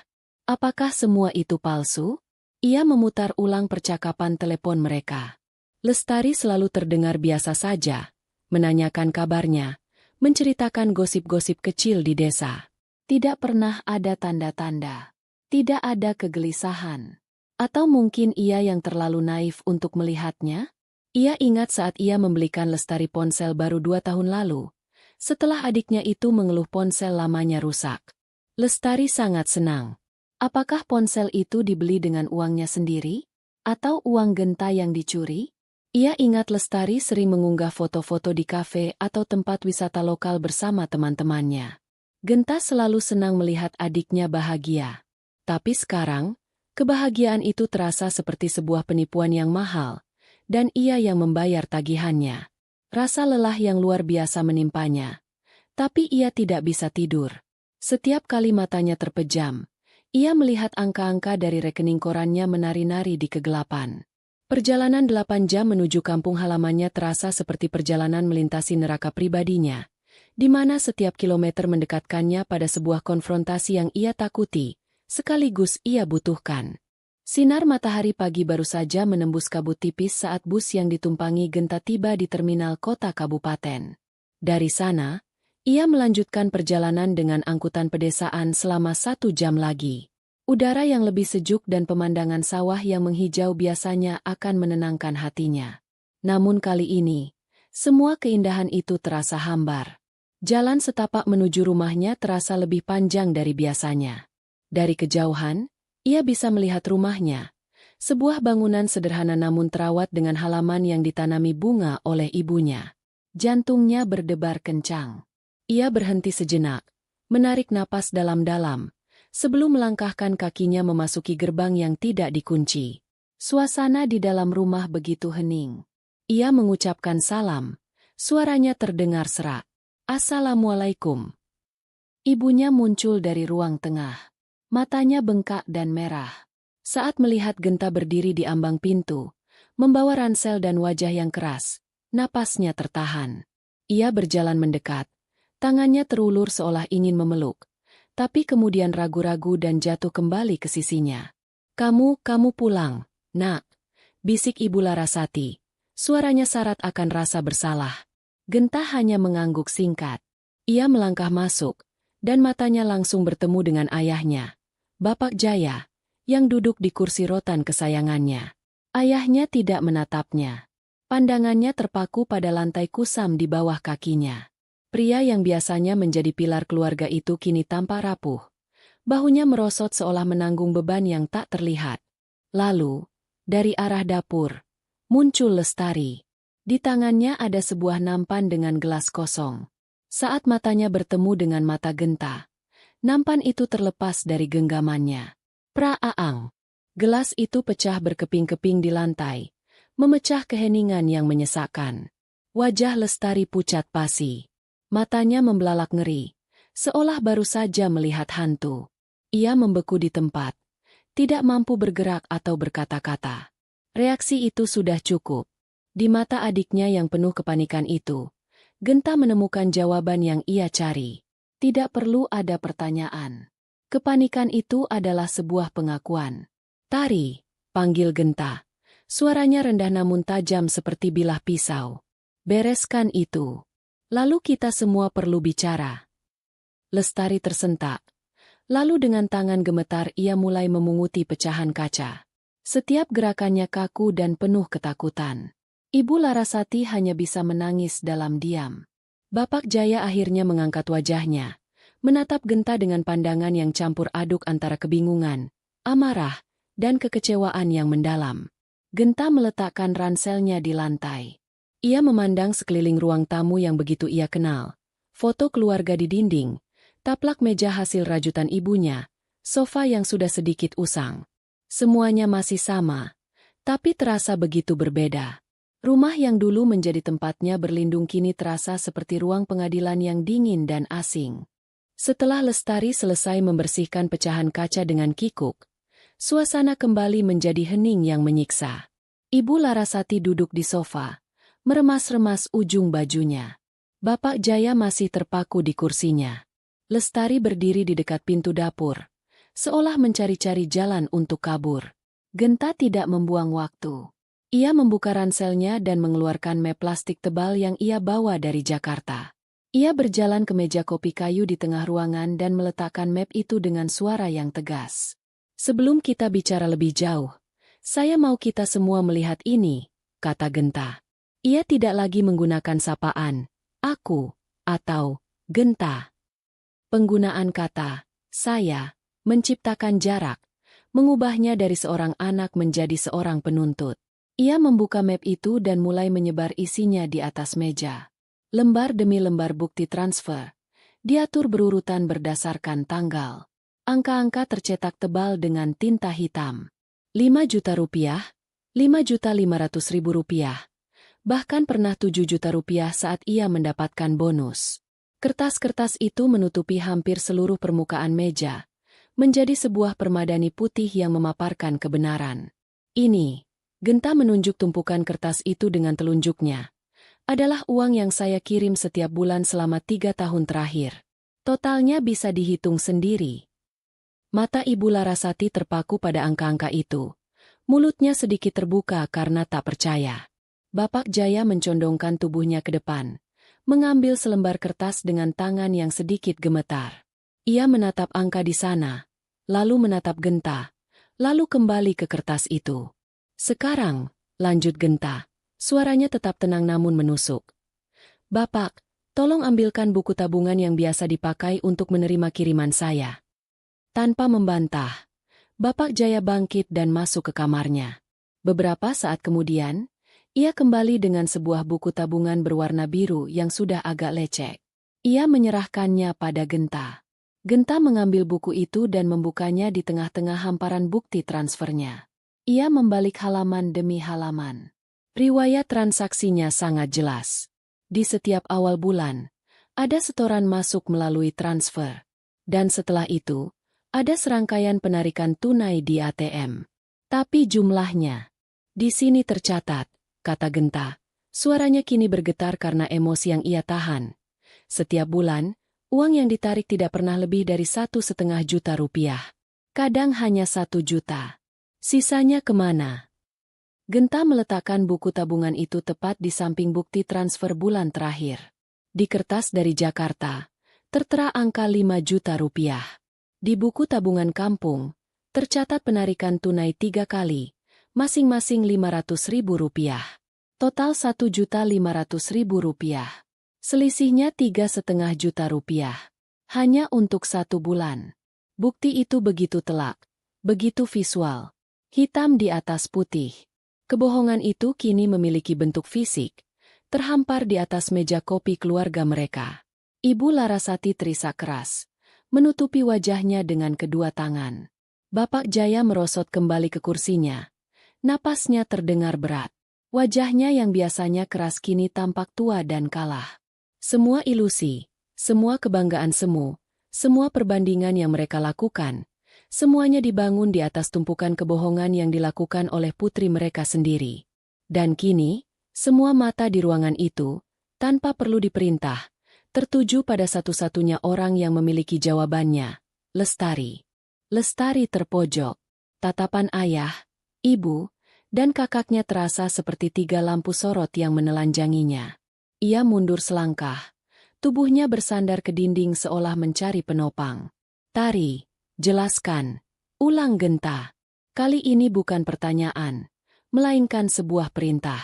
Apakah semua itu palsu? Ia memutar ulang percakapan telepon mereka. Lestari selalu terdengar biasa saja, menanyakan kabarnya, menceritakan gosip-gosip kecil di desa. Tidak pernah ada tanda-tanda. Tidak ada kegelisahan. Atau mungkin ia yang terlalu naif untuk melihatnya? Ia ingat saat ia membelikan Lestari ponsel baru 2 tahun lalu, setelah adiknya itu mengeluh ponsel lamanya rusak. Lestari sangat senang. Apakah ponsel itu dibeli dengan uangnya sendiri? Atau uang Genta yang dicuri? Ia ingat Lestari sering mengunggah foto-foto di kafe atau tempat wisata lokal bersama teman-temannya. Genta selalu senang melihat adiknya bahagia. Tapi sekarang, kebahagiaan itu terasa seperti sebuah penipuan yang mahal, dan ia yang membayar tagihannya. Rasa lelah yang luar biasa menimpanya. Tapi ia tidak bisa tidur. Setiap kali matanya terpejam, ia melihat angka-angka dari rekening korannya menari-nari di kegelapan. Perjalanan 8 jam menuju kampung halamannya terasa seperti perjalanan melintasi neraka pribadinya, di mana setiap kilometer mendekatkannya pada sebuah konfrontasi yang ia takuti, sekaligus ia butuhkan. Sinar matahari pagi baru saja menembus kabut tipis saat bus yang ditumpangi Genta tiba di terminal kota kabupaten. Dari sana, ia melanjutkan perjalanan dengan angkutan pedesaan selama 1 jam lagi. Udara yang lebih sejuk dan pemandangan sawah yang menghijau biasanya akan menenangkan hatinya. Namun kali ini, semua keindahan itu terasa hambar. Jalan setapak menuju rumahnya terasa lebih panjang dari biasanya. Dari kejauhan, ia bisa melihat rumahnya. Sebuah bangunan sederhana namun terawat dengan halaman yang ditanami bunga oleh ibunya. Jantungnya berdebar kencang. Ia berhenti sejenak, menarik napas dalam-dalam, sebelum melangkahkan kakinya memasuki gerbang yang tidak dikunci. Suasana di dalam rumah begitu hening. Ia mengucapkan salam, suaranya terdengar serak. Assalamualaikum. Ibunya muncul dari ruang tengah. Matanya bengkak dan merah. Saat melihat Genta berdiri di ambang pintu, membawa ransel dan wajah yang keras, napasnya tertahan. Ia berjalan mendekat. Tangannya terulur seolah ingin memeluk, tapi kemudian ragu-ragu dan jatuh kembali ke sisinya. Kamu pulang, nak. bisik Ibu Larasati. Suaranya syarat akan rasa bersalah. Genta hanya mengangguk singkat. Ia melangkah masuk, dan matanya langsung bertemu dengan ayahnya, Bapak Jaya, yang duduk di kursi rotan kesayangannya. Ayahnya tidak menatapnya. Pandangannya terpaku pada lantai kusam di bawah kakinya. Pria yang biasanya menjadi pilar keluarga itu kini tampak rapuh. Bahunya merosot seolah menanggung beban yang tak terlihat. Lalu, dari arah dapur, muncul Lestari. Di tangannya ada sebuah nampan dengan gelas kosong. Saat matanya bertemu dengan mata Genta, nampan itu terlepas dari genggamannya. Praaang. Gelas itu pecah berkeping-keping di lantai, memecah keheningan yang menyesakkan. Wajah Lestari pucat pasi. Matanya membelalak ngeri, seolah baru saja melihat hantu. Ia membeku di tempat, tidak mampu bergerak atau berkata-kata. Reaksi itu sudah cukup. Di mata adiknya yang penuh kepanikan itu, Genta menemukan jawaban yang ia cari. Tidak perlu ada pertanyaan. Kepanikan itu adalah sebuah pengakuan. Tari, panggil Genta. Suaranya rendah namun tajam seperti bilah pisau. Bereskan itu. Lalu kita semua perlu bicara. Lestari tersentak. Lalu dengan tangan gemetar ia mulai memunguti pecahan kaca. Setiap gerakannya kaku dan penuh ketakutan. Ibu Larasati hanya bisa menangis dalam diam. Bapak Jaya akhirnya mengangkat wajahnya, menatap Genta dengan pandangan yang campur aduk antara kebingungan, amarah, dan kekecewaan yang mendalam. Genta meletakkan ranselnya di lantai. Ia memandang sekeliling ruang tamu yang begitu ia kenal. Foto keluarga di dinding, taplak meja hasil rajutan ibunya, sofa yang sudah sedikit usang. Semuanya masih sama, tapi terasa begitu berbeda. Rumah yang dulu menjadi tempatnya berlindung kini terasa seperti ruang pengadilan yang dingin dan asing. Setelah Lestari selesai membersihkan pecahan kaca dengan kikuk, suasana kembali menjadi hening yang menyiksa. Ibu Larasati duduk di sofa, meremas-remas ujung bajunya. Bapak Jaya masih terpaku di kursinya. Lestari berdiri di dekat pintu dapur, seolah mencari-cari jalan untuk kabur. Genta tidak membuang waktu. Ia membuka ranselnya dan mengeluarkan map plastik tebal yang ia bawa dari Jakarta. Ia berjalan ke meja kopi kayu di tengah ruangan dan meletakkan map itu dengan suara yang tegas. Sebelum kita bicara lebih jauh, saya mau kita semua melihat ini, kata Genta. Ia tidak lagi menggunakan sapaan, aku, atau Genta. Penggunaan kata, saya, menciptakan jarak, mengubahnya dari seorang anak menjadi seorang penuntut. Ia membuka map itu dan mulai menyebar isinya di atas meja. Lembar demi lembar bukti transfer, diatur berurutan berdasarkan tanggal. Angka-angka tercetak tebal dengan tinta hitam. 5 juta rupiah, 5.500.000 rupiah. Bahkan pernah 7 juta rupiah saat ia mendapatkan bonus. Kertas-kertas itu menutupi hampir seluruh permukaan meja, menjadi sebuah permadani putih yang memaparkan kebenaran. Ini, Genta menunjuk tumpukan kertas itu dengan telunjuknya, adalah uang yang saya kirim setiap bulan selama 3 tahun terakhir. Totalnya bisa dihitung sendiri. Mata Ibu Larasati terpaku pada angka-angka itu. Mulutnya sedikit terbuka karena tak percaya. Bapak Jaya mencondongkan tubuhnya ke depan, mengambil selembar kertas dengan tangan yang sedikit gemetar. Ia menatap angka di sana, lalu menatap Genta, lalu kembali ke kertas itu. Sekarang, lanjut Genta, suaranya tetap tenang namun menusuk. Bapak, tolong ambilkan buku tabungan yang biasa dipakai untuk menerima kiriman saya. Tanpa membantah, Bapak Jaya bangkit dan masuk ke kamarnya. Beberapa saat kemudian, ia kembali dengan sebuah buku tabungan berwarna biru yang sudah agak lecek. Ia menyerahkannya pada Genta. Genta mengambil buku itu dan membukanya di tengah-tengah hamparan bukti transfernya. Ia membalik halaman demi halaman. Riwayat transaksinya sangat jelas. Di setiap awal bulan, ada setoran masuk melalui transfer. Dan setelah itu, ada serangkaian penarikan tunai di ATM. Tapi jumlahnya, di sini tercatat, kata Genta. Suaranya kini bergetar karena emosi yang ia tahan. Setiap bulan, uang yang ditarik tidak pernah lebih dari 1,5 juta rupiah. Kadang hanya 1 juta. Sisanya kemana? Genta meletakkan buku tabungan itu tepat di samping bukti transfer bulan terakhir. Di kertas dari Jakarta, tertera angka 5 juta rupiah. Di buku tabungan kampung, tercatat penarikan tunai 3 kali, masing-masing 500.000 rupiah. Total 1.500.000 rupiah. Selisihnya 3,5 juta rupiah. Hanya untuk 1 bulan. Bukti itu begitu telak, begitu visual. Hitam di atas putih. Kebohongan itu kini memiliki bentuk fisik, terhampar di atas meja kopi keluarga mereka. Ibu Larasati terisak keras, menutupi wajahnya dengan kedua tangan. Bapak Jaya merosot kembali ke kursinya. Napasnya terdengar berat. Wajahnya yang biasanya keras kini tampak tua dan kalah. Semua ilusi, semua kebanggaan semu, semua perbandingan yang mereka lakukan, semuanya dibangun di atas tumpukan kebohongan yang dilakukan oleh putri mereka sendiri. Dan kini, semua mata di ruangan itu, tanpa perlu diperintah, tertuju pada satu-satunya orang yang memiliki jawabannya, Lestari. Lestari terpojok. Tatapan ayah, ibu, dan kakaknya terasa seperti 3 lampu sorot yang menelanjanginya. Ia mundur selangkah. Tubuhnya bersandar ke dinding seolah mencari penopang. Tari, jelaskan. Ulang Genta. Kali ini bukan pertanyaan, melainkan sebuah perintah.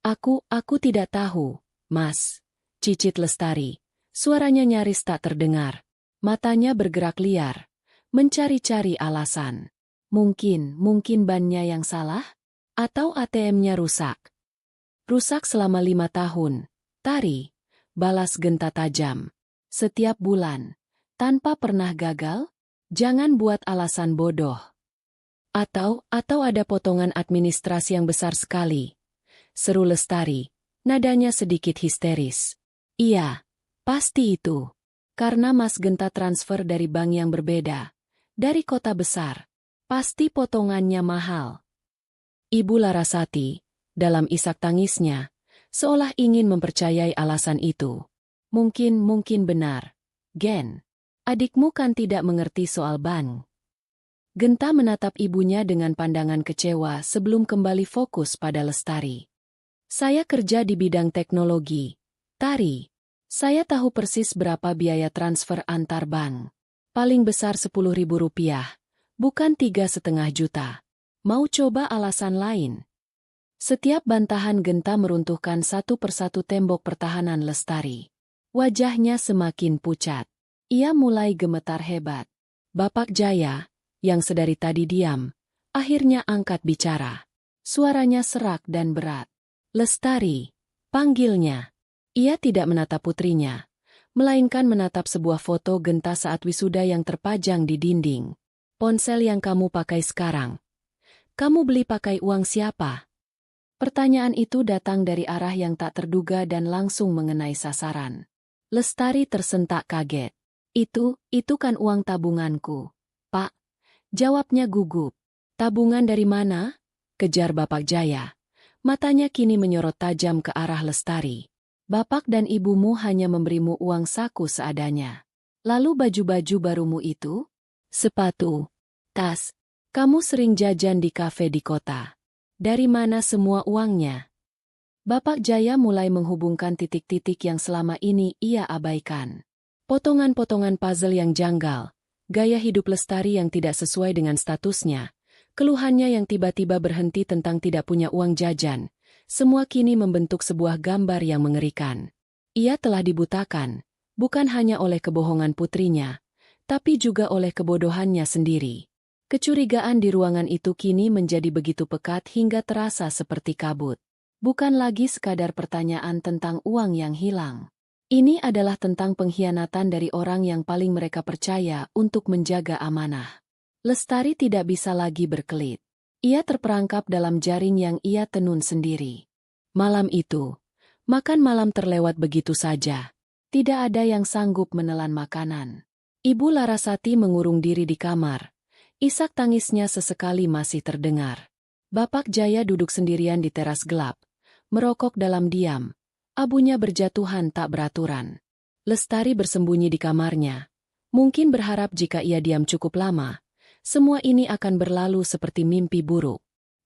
Aku tidak tahu, Mas. Cicit Lestari. Suaranya nyaris tak terdengar. Matanya bergerak liar, mencari-cari alasan. Mungkin bannya yang salah? Atau ATM-nya rusak? Rusak selama 5 tahun. Tari, balas Genta tajam. Setiap bulan. Tanpa pernah gagal? Jangan buat alasan bodoh. Atau ada potongan administrasi yang besar sekali. Seru Lestari, nadanya sedikit histeris. Iya, pasti itu. Karena Mas Genta transfer dari bank yang berbeda. Dari kota besar. Pasti potongannya mahal. Ibu Larasati, dalam isak tangisnya, seolah ingin mempercayai alasan itu. Mungkin benar. Gen, adikmu kan tidak mengerti soal bank. Genta menatap ibunya dengan pandangan kecewa sebelum kembali fokus pada Lestari. Saya kerja di bidang teknologi. Tari, saya tahu persis berapa biaya transfer antar bank. Paling besar 10.000 rupiah, bukan 3,5 juta. Mau coba alasan lain? Setiap bantahan Genta meruntuhkan satu persatu tembok pertahanan Lestari. Wajahnya semakin pucat. Ia mulai gemetar hebat. Bapak Jaya, yang sedari tadi diam, akhirnya angkat bicara. Suaranya serak dan berat. Lestari, panggilnya. Ia tidak menatap putrinya, melainkan menatap sebuah foto Genta saat wisuda yang terpajang di dinding. Ponsel yang kamu pakai sekarang. Kamu beli pakai uang siapa? Pertanyaan itu datang dari arah yang tak terduga dan langsung mengenai sasaran. Lestari tersentak kaget. Itu kan uang tabunganku, Pak. Jawabnya gugup. Tabungan dari mana? Kejar Bapak Jaya. Matanya kini menyorot tajam ke arah Lestari. Bapak dan ibumu hanya memberimu uang saku seadanya. Lalu baju-baju barumu itu? Sepatu, tas. Kamu sering jajan di kafe di kota. Dari mana semua uangnya? Bapak Jaya mulai menghubungkan titik-titik yang selama ini ia abaikan. Potongan-potongan puzzle yang janggal, gaya hidup Lestari yang tidak sesuai dengan statusnya, keluhannya yang tiba-tiba berhenti tentang tidak punya uang jajan, semua kini membentuk sebuah gambar yang mengerikan. Ia telah dibutakan, bukan hanya oleh kebohongan putrinya, tapi juga oleh kebodohannya sendiri. Kecurigaan di ruangan itu kini menjadi begitu pekat hingga terasa seperti kabut. Bukan lagi sekadar pertanyaan tentang uang yang hilang. Ini adalah tentang pengkhianatan dari orang yang paling mereka percaya untuk menjaga amanah. Lestari tidak bisa lagi berkelit. Ia terperangkap dalam jaring yang ia tenun sendiri. Malam itu, makan malam terlewat begitu saja. Tidak ada yang sanggup menelan makanan. Ibu Larasati mengurung diri di kamar. Isak tangisnya sesekali masih terdengar. Bapak Jaya duduk sendirian di teras gelap, merokok dalam diam. Abunya berjatuhan tak beraturan. Lestari bersembunyi di kamarnya. Mungkin berharap jika ia diam cukup lama, semua ini akan berlalu seperti mimpi buruk.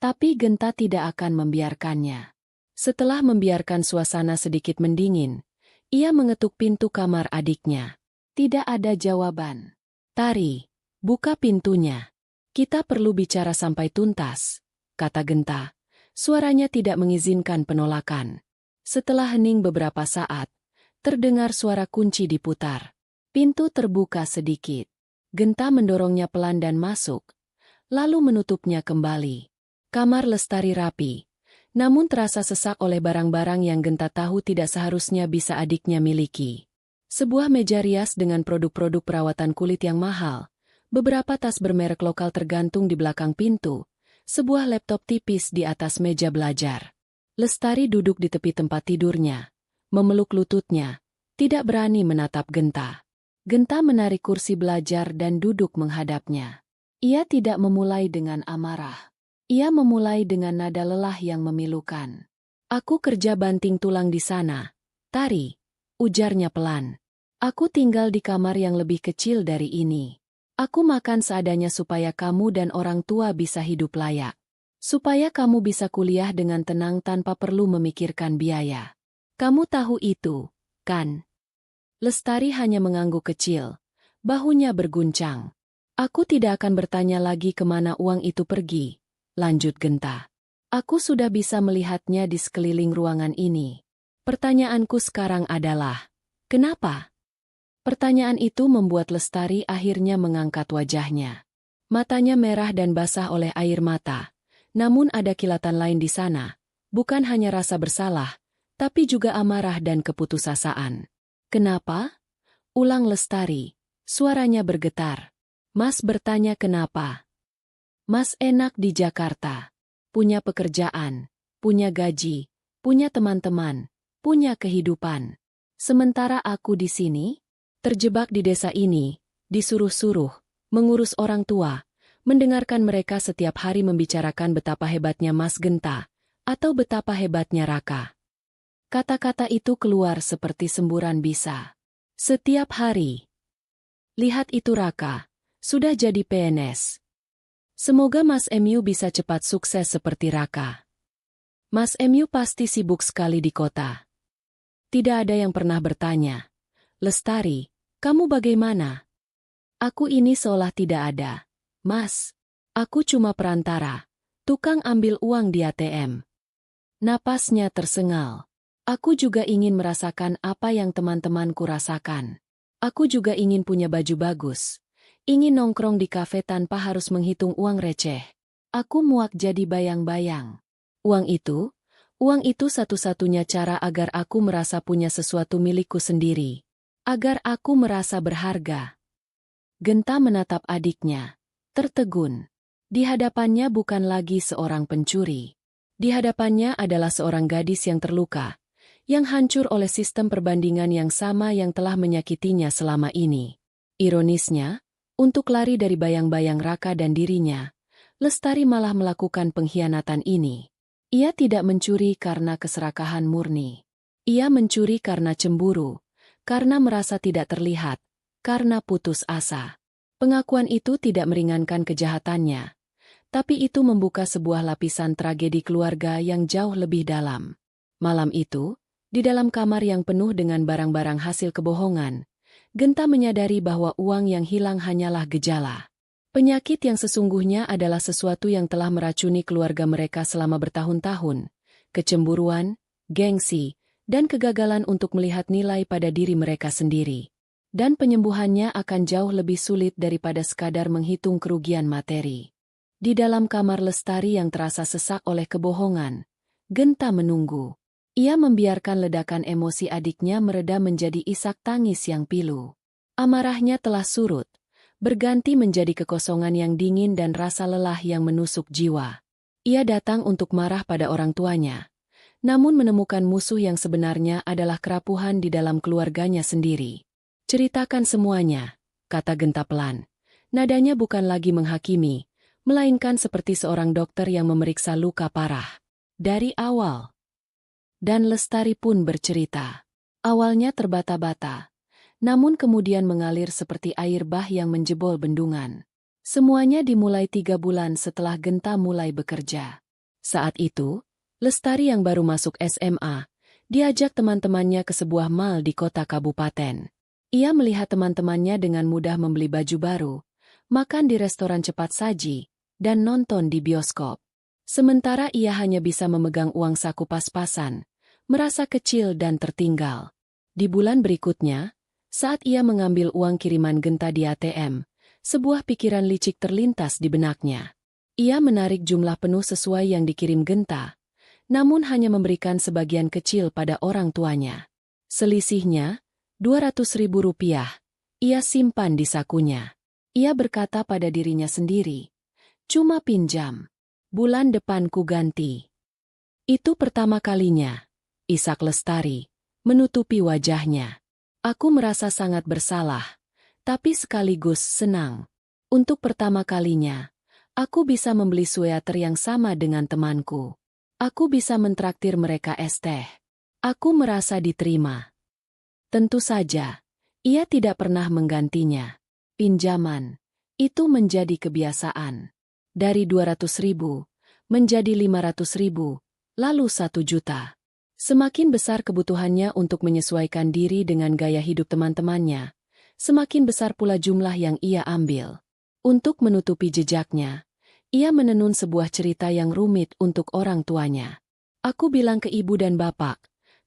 Tapi Genta tidak akan membiarkannya. Setelah membiarkan suasana sedikit mendingin, ia mengetuk pintu kamar adiknya. Tidak ada jawaban. Tari, buka pintunya. Kita perlu bicara sampai tuntas, kata Genta. Suaranya tidak mengizinkan penolakan. Setelah hening beberapa saat, terdengar suara kunci diputar. Pintu terbuka sedikit. Genta mendorongnya pelan dan masuk, lalu menutupnya kembali. Kamar Lestari rapi, namun terasa sesak oleh barang-barang yang Genta tahu tidak seharusnya bisa adiknya miliki. Sebuah meja rias dengan produk-produk perawatan kulit yang mahal, beberapa tas bermerek lokal tergantung di belakang pintu, sebuah laptop tipis di atas meja belajar. Lestari duduk di tepi tempat tidurnya, memeluk lututnya, tidak berani menatap Genta. Genta menarik kursi belajar dan duduk menghadapnya. Ia tidak memulai dengan amarah. Ia memulai dengan nada lelah yang memilukan. Aku kerja banting tulang di sana, Tari, ujarnya pelan. Aku tinggal di kamar yang lebih kecil dari ini. Aku makan seadanya supaya kamu dan orang tua bisa hidup layak. Supaya kamu bisa kuliah dengan tenang tanpa perlu memikirkan biaya. Kamu tahu itu, kan? Lestari hanya mengangguk kecil. Bahunya berguncang. Aku tidak akan bertanya lagi kemana uang itu pergi, lanjut Genta. Aku sudah bisa melihatnya di sekeliling ruangan ini. Pertanyaanku sekarang adalah, kenapa? Pertanyaan itu membuat Lestari akhirnya mengangkat wajahnya. Matanya merah dan basah oleh air mata. Namun ada kilatan lain di sana. Bukan hanya rasa bersalah, tapi juga amarah dan keputusasaan. Kenapa? Ulang Lestari. Suaranya bergetar. Mas bertanya kenapa? Mas enak di Jakarta. Punya pekerjaan, punya gaji, punya teman-teman, punya kehidupan. Sementara aku di sini, terjebak di desa ini, disuruh-suruh, mengurus orang tua, mendengarkan mereka setiap hari membicarakan betapa hebatnya Mas Genta, atau betapa hebatnya Raka. Kata-kata itu keluar seperti semburan bisa. Setiap hari. Lihat itu Raka, sudah jadi PNS. Semoga Mas MU bisa cepat sukses seperti Raka. Mas MU pasti sibuk sekali di kota. Tidak ada yang pernah bertanya, Lestari, kamu bagaimana? Aku ini seolah tidak ada. Mas, aku cuma perantara, tukang ambil uang di ATM. Napasnya tersengal. Aku juga ingin merasakan apa yang teman-temanku rasakan. Aku juga ingin punya baju bagus. Ingin nongkrong di kafe tanpa harus menghitung uang receh. Aku muak jadi bayang-bayang. Uang itu satu-satunya cara agar aku merasa punya sesuatu milikku sendiri. Agar aku merasa berharga. Genta menatap adiknya, tertegun. Di hadapannya bukan lagi seorang pencuri. Di hadapannya adalah seorang gadis yang terluka, yang hancur oleh sistem perbandingan yang sama yang telah menyakitinya selama ini. Ironisnya, untuk lari dari bayang-bayang Raka dan dirinya, Lestari malah melakukan pengkhianatan ini. Ia tidak mencuri karena keserakahan murni. Ia mencuri karena cemburu, karena merasa tidak terlihat, karena putus asa. Pengakuan itu tidak meringankan kejahatannya, tapi itu membuka sebuah lapisan tragedi keluarga yang jauh lebih dalam. Malam itu, di dalam kamar yang penuh dengan barang-barang hasil kebohongan, Genta menyadari bahwa uang yang hilang hanyalah gejala. Penyakit yang sesungguhnya adalah sesuatu yang telah meracuni keluarga mereka selama bertahun-tahun. Kecemburuan, gengsi, dan kegagalan untuk melihat nilai pada diri mereka sendiri. Dan penyembuhannya akan jauh lebih sulit daripada sekadar menghitung kerugian materi. Di dalam kamar Lestari yang terasa sesak oleh kebohongan, Genta menunggu. Ia membiarkan ledakan emosi adiknya mereda menjadi isak tangis yang pilu. Amarahnya telah surut, berganti menjadi kekosongan yang dingin dan rasa lelah yang menusuk jiwa. Ia datang untuk marah pada orang tuanya, namun menemukan musuh yang sebenarnya adalah kerapuhan di dalam keluarganya sendiri. Ceritakan semuanya, kata Genta pelan. Nadanya bukan lagi menghakimi, melainkan seperti seorang dokter yang memeriksa luka parah. Dari awal. Dan Lestari pun bercerita. Awalnya terbata-bata, namun kemudian mengalir seperti air bah yang menjebol bendungan. Semuanya dimulai 3 bulan setelah Genta mulai bekerja. Saat itu, Lestari yang baru masuk SMA, diajak teman-temannya ke sebuah mal di kota kabupaten. Ia melihat teman-temannya dengan mudah membeli baju baru, makan di restoran cepat saji, dan nonton di bioskop. Sementara ia hanya bisa memegang uang saku pas-pasan, merasa kecil dan tertinggal. Di bulan berikutnya, saat ia mengambil uang kiriman Genta di ATM, sebuah pikiran licik terlintas di benaknya. Ia menarik jumlah penuh sesuai yang dikirim Genta, namun hanya memberikan sebagian kecil pada orang tuanya. Selisihnya, Rp200.000, ia simpan di sakunya. Ia berkata pada dirinya sendiri, "Cuma pinjam. Bulan depan ku ganti." Itu pertama kalinya, Ishak Lestari menutupi wajahnya. Aku merasa sangat bersalah, tapi sekaligus senang. Untuk pertama kalinya, aku bisa membeli sweater yang sama dengan temanku. Aku bisa mentraktir mereka es teh. Aku merasa diterima. Tentu saja, ia tidak pernah menggantinya. Pinjaman, itu menjadi kebiasaan. Dari 200.000, menjadi 500.000, lalu 1 juta. Semakin besar kebutuhannya untuk menyesuaikan diri dengan gaya hidup teman-temannya, semakin besar pula jumlah yang ia ambil. Untuk menutupi jejaknya, ia menenun sebuah cerita yang rumit untuk orang tuanya. Aku bilang ke ibu dan bapak,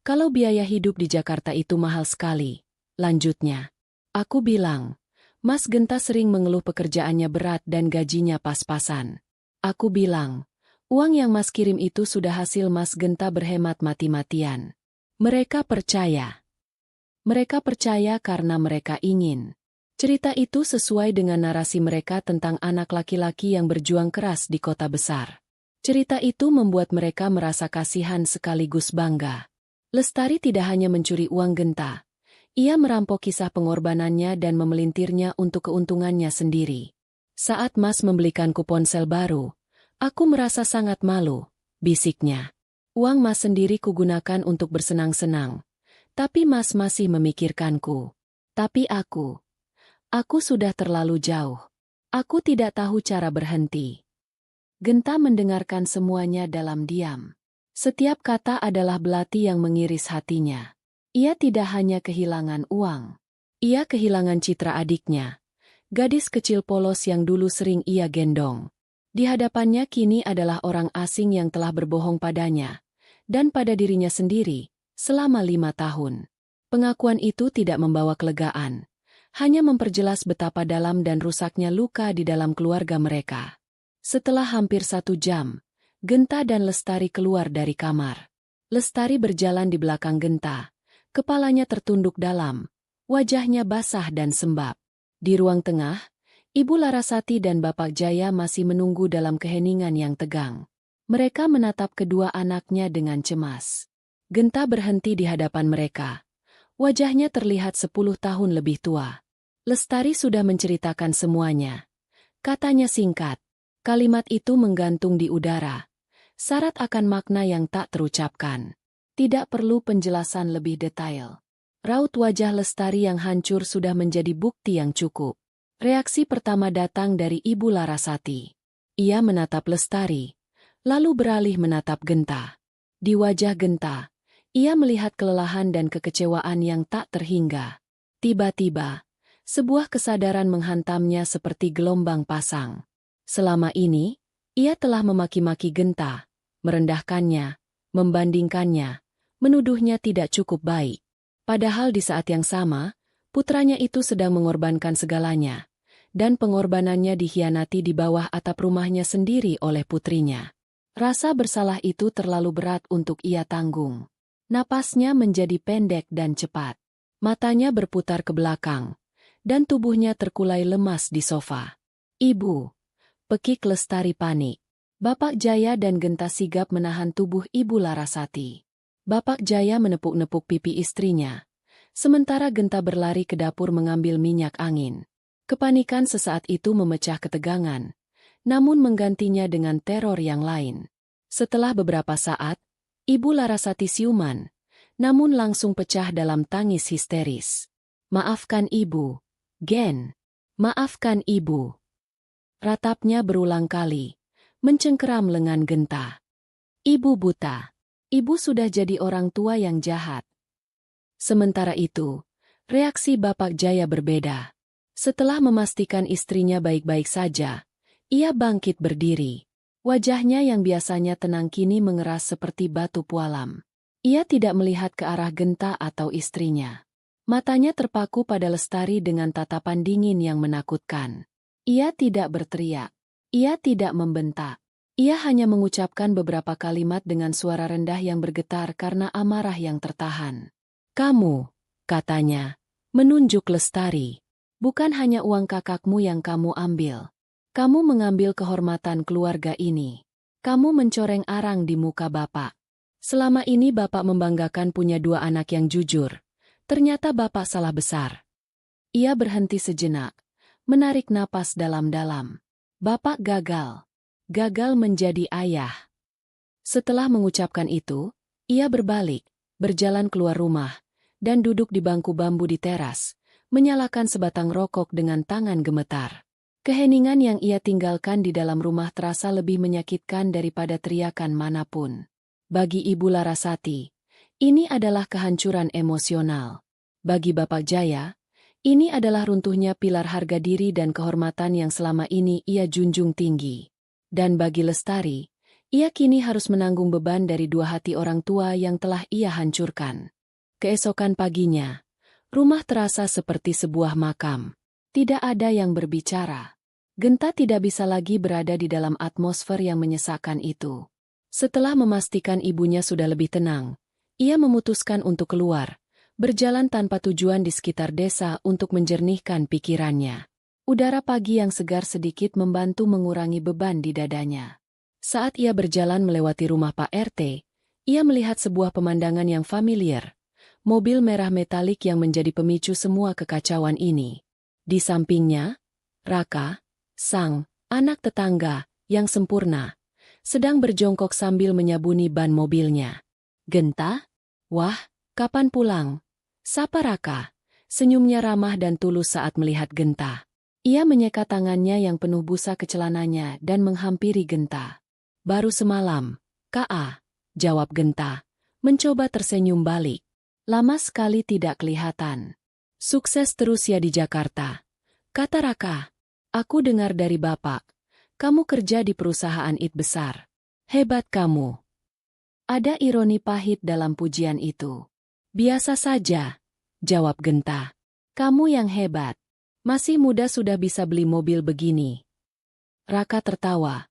kalau biaya hidup di Jakarta itu mahal sekali. Lanjutnya, aku bilang, Mas Genta sering mengeluh pekerjaannya berat dan gajinya pas-pasan. Aku bilang, uang yang Mas kirim itu sudah hasil Mas Genta berhemat mati-matian. Mereka percaya. Mereka percaya karena mereka ingin. Cerita itu sesuai dengan narasi mereka tentang anak laki-laki yang berjuang keras di kota besar. Cerita itu membuat mereka merasa kasihan sekaligus bangga. Lestari tidak hanya mencuri uang Genta. Ia merampok kisah pengorbanannya dan memelintirnya untuk keuntungannya sendiri. Saat Mas membelikanku ponsel baru, aku merasa sangat malu, bisiknya. Uang Mas sendiri kugunakan untuk bersenang-senang. Tapi Mas masih memikirkanku. Tapi aku sudah terlalu jauh. Aku tidak tahu cara berhenti. Genta mendengarkan semuanya dalam diam. Setiap kata adalah belati yang mengiris hatinya. Ia tidak hanya kehilangan uang. Ia kehilangan citra adiknya. Gadis kecil polos yang dulu sering ia gendong. Di hadapannya kini adalah orang asing yang telah berbohong padanya, dan pada dirinya sendiri, selama 5 tahun. Pengakuan itu tidak membawa kelegaan, hanya memperjelas betapa dalam dan rusaknya luka di dalam keluarga mereka. Setelah hampir 1 jam, Genta dan Lestari keluar dari kamar. Lestari berjalan di belakang Genta, kepalanya tertunduk dalam, wajahnya basah dan sembab. Di ruang tengah, Ibu Larasati dan Bapak Jaya masih menunggu dalam keheningan yang tegang. Mereka menatap kedua anaknya dengan cemas. Genta berhenti di hadapan mereka. Wajahnya terlihat 10 tahun lebih tua. Lestari sudah menceritakan semuanya. Katanya singkat. Kalimat itu menggantung di udara. Syarat akan makna yang tak terucapkan. Tidak perlu penjelasan lebih detail. Raut wajah Lestari yang hancur sudah menjadi bukti yang cukup. Reaksi pertama datang dari Ibu Larasati. Ia menatap Lestari, lalu beralih menatap Genta. Di wajah Genta, ia melihat kelelahan dan kekecewaan yang tak terhingga. Tiba-tiba, sebuah kesadaran menghantamnya seperti gelombang pasang. Selama ini, ia telah memaki-maki Genta, merendahkannya, membandingkannya, menuduhnya tidak cukup baik. Padahal di saat yang sama, putranya itu sedang mengorbankan segalanya, dan pengorbanannya dikhianati di bawah atap rumahnya sendiri oleh putrinya. Rasa bersalah itu terlalu berat untuk ia tanggung. Napasnya menjadi pendek dan cepat. Matanya berputar ke belakang, dan tubuhnya terkulai lemas di sofa. "Ibu!" pekik Lestari panik. Bapak Jaya dan Genta sigap menahan tubuh Ibu Larasati. Bapak Jaya menepuk-nepuk pipi istrinya, sementara Genta berlari ke dapur mengambil minyak angin. Kepanikan sesaat itu memecah ketegangan, namun menggantinya dengan teror yang lain. Setelah beberapa saat, Ibu Larasati siuman, namun langsung pecah dalam tangis histeris. "Maafkan Ibu, Gen. Maafkan Ibu." Ratapnya berulang kali, mencengkeram lengan Genta. Ibu buta. Ibu sudah jadi orang tua yang jahat. Sementara itu, reaksi Bapak Jaya berbeda. Setelah memastikan istrinya baik-baik saja, ia bangkit berdiri. Wajahnya yang biasanya tenang kini mengeras seperti batu pualam. Ia tidak melihat ke arah Genta atau istrinya. Matanya terpaku pada Lestari dengan tatapan dingin yang menakutkan. Ia tidak berteriak. Ia tidak membentak. Ia hanya mengucapkan beberapa kalimat dengan suara rendah yang bergetar karena amarah yang tertahan. Kamu, katanya, menunjuk Lestari. Bukan hanya uang kakakmu yang kamu ambil. Kamu mengambil kehormatan keluarga ini. Kamu mencoreng arang di muka Bapak. Selama ini Bapak membanggakan punya 2 anak yang jujur. Ternyata Bapak salah besar. Ia berhenti sejenak, menarik napas dalam-dalam. Bapak gagal. Gagal menjadi ayah. Setelah mengucapkan itu, ia berbalik, berjalan keluar rumah, dan duduk di bangku bambu di teras, menyalakan sebatang rokok dengan tangan gemetar. Keheningan yang ia tinggalkan di dalam rumah terasa lebih menyakitkan daripada teriakan manapun. Bagi Ibu Larasati, ini adalah kehancuran emosional. Bagi Bapak Jaya, ini adalah runtuhnya pilar harga diri dan kehormatan yang selama ini ia junjung tinggi. Dan bagi Lestari, ia kini harus menanggung beban dari 2 hati orang tua yang telah ia hancurkan. Keesokan paginya, rumah terasa seperti sebuah makam. Tidak ada yang berbicara. Genta tidak bisa lagi berada di dalam atmosfer yang menyesakkan itu. Setelah memastikan ibunya sudah lebih tenang, ia memutuskan untuk keluar, berjalan tanpa tujuan di sekitar desa untuk menjernihkan pikirannya. Udara pagi yang segar sedikit membantu mengurangi beban di dadanya. Saat ia berjalan melewati rumah Pak RT, ia melihat sebuah pemandangan yang familiar. Mobil merah metalik yang menjadi pemicu semua kekacauan ini. Di sampingnya, Raka, sang anak tetangga, yang sempurna, sedang berjongkok sambil menyabuni ban mobilnya. Genta? Wah, kapan pulang? Sapa Raka. Senyumnya ramah dan tulus saat melihat Genta. Ia menyeka tangannya yang penuh busa ke celananya dan menghampiri Genta. Baru semalam, Ka, jawab Genta, mencoba tersenyum balik. Lama sekali tidak kelihatan. Sukses terus ya di Jakarta, kata Raka. Aku dengar dari Bapak, kamu kerja di perusahaan IT besar. Hebat kamu. Ada ironi pahit dalam pujian itu. Biasa saja, jawab Genta. Kamu yang hebat. Masih muda sudah bisa beli mobil begini. Raka tertawa,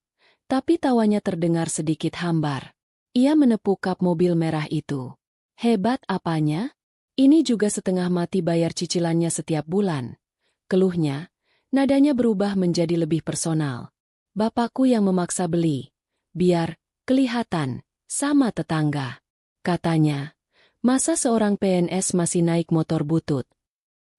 tapi tawanya terdengar sedikit hambar. Ia menepuk kap mobil merah itu. Hebat apanya? Ini juga setengah mati bayar cicilannya setiap bulan. Keluhnya, nadanya berubah menjadi lebih personal. Bapakku yang memaksa beli, biar kelihatan sama tetangga. Katanya, masa seorang PNS masih naik motor butut?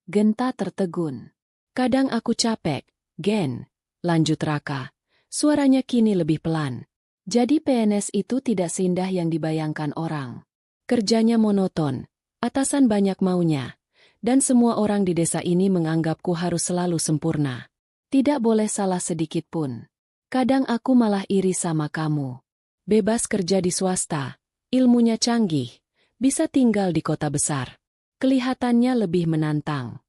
Genta tertegun. Kadang aku capek, Gen, lanjut Raka. Suaranya kini lebih pelan. Jadi PNS itu tidak seindah yang dibayangkan orang. Kerjanya monoton, atasan banyak maunya, dan semua orang di desa ini menganggapku harus selalu sempurna. Tidak boleh salah sedikit pun. Kadang aku malah iri sama kamu. Bebas kerja di swasta, ilmunya canggih, bisa tinggal di kota besar. Kelihatannya lebih menantang.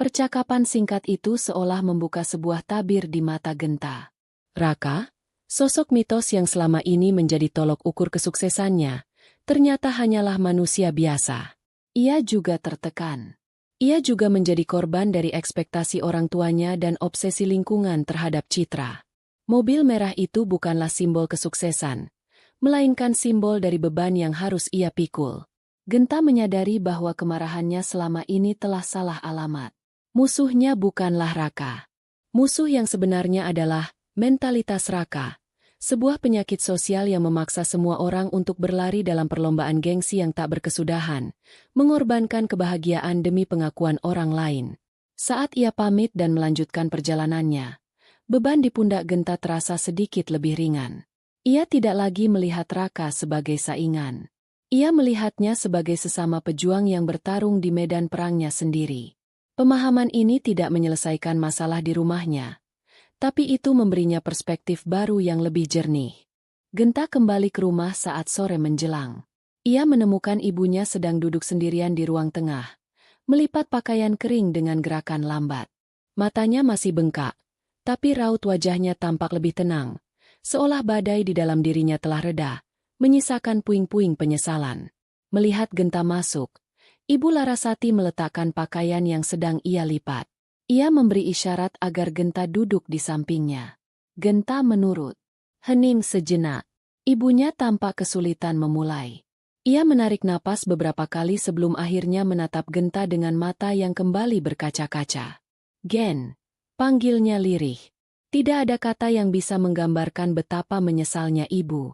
Percakapan singkat itu seolah membuka sebuah tabir di mata Genta. Raka, sosok mitos yang selama ini menjadi tolok ukur kesuksesannya, ternyata hanyalah manusia biasa. Ia juga tertekan. Ia juga menjadi korban dari ekspektasi orang tuanya dan obsesi lingkungan terhadap citra. Mobil merah itu bukanlah simbol kesuksesan, melainkan simbol dari beban yang harus ia pikul. Genta menyadari bahwa kemarahannya selama ini telah salah alamat. Musuhnya bukanlah Raka. Musuh yang sebenarnya adalah mentalitas Raka, sebuah penyakit sosial yang memaksa semua orang untuk berlari dalam perlombaan gengsi yang tak berkesudahan, mengorbankan kebahagiaan demi pengakuan orang lain. Saat ia pamit dan melanjutkan perjalanannya, beban di pundak Genta terasa sedikit lebih ringan. Ia tidak lagi melihat Raka sebagai saingan. Ia melihatnya sebagai sesama pejuang yang bertarung di medan perangnya sendiri. Pemahaman ini tidak menyelesaikan masalah di rumahnya, tapi itu memberinya perspektif baru yang lebih jernih. Genta kembali ke rumah saat sore menjelang. Ia menemukan ibunya sedang duduk sendirian di ruang tengah, melipat pakaian kering dengan gerakan lambat. Matanya masih bengkak, tapi raut wajahnya tampak lebih tenang, seolah badai di dalam dirinya telah reda, menyisakan puing-puing penyesalan. Melihat Genta masuk, Ibu Larasati meletakkan pakaian yang sedang ia lipat. Ia memberi isyarat agar Genta duduk di sampingnya. Genta menurut. Hening sejenak. Ibunya tampak kesulitan memulai. Ia menarik napas beberapa kali sebelum akhirnya menatap Genta dengan mata yang kembali berkaca-kaca. Gen, panggilnya lirih. Tidak ada kata yang bisa menggambarkan betapa menyesalnya ibu.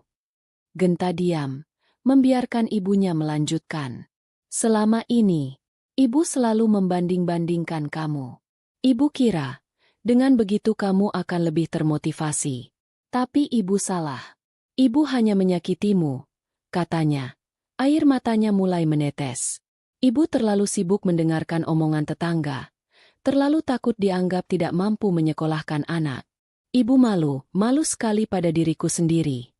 Genta diam, membiarkan ibunya melanjutkan. Selama ini, ibu selalu membanding-bandingkan kamu. Ibu kira, dengan begitu kamu akan lebih termotivasi. Tapi ibu salah. Ibu hanya menyakitimu, katanya. Air matanya mulai menetes. Ibu terlalu sibuk mendengarkan omongan tetangga. Terlalu takut dianggap tidak mampu menyekolahkan anak. Ibu malu sekali pada diriku sendiri.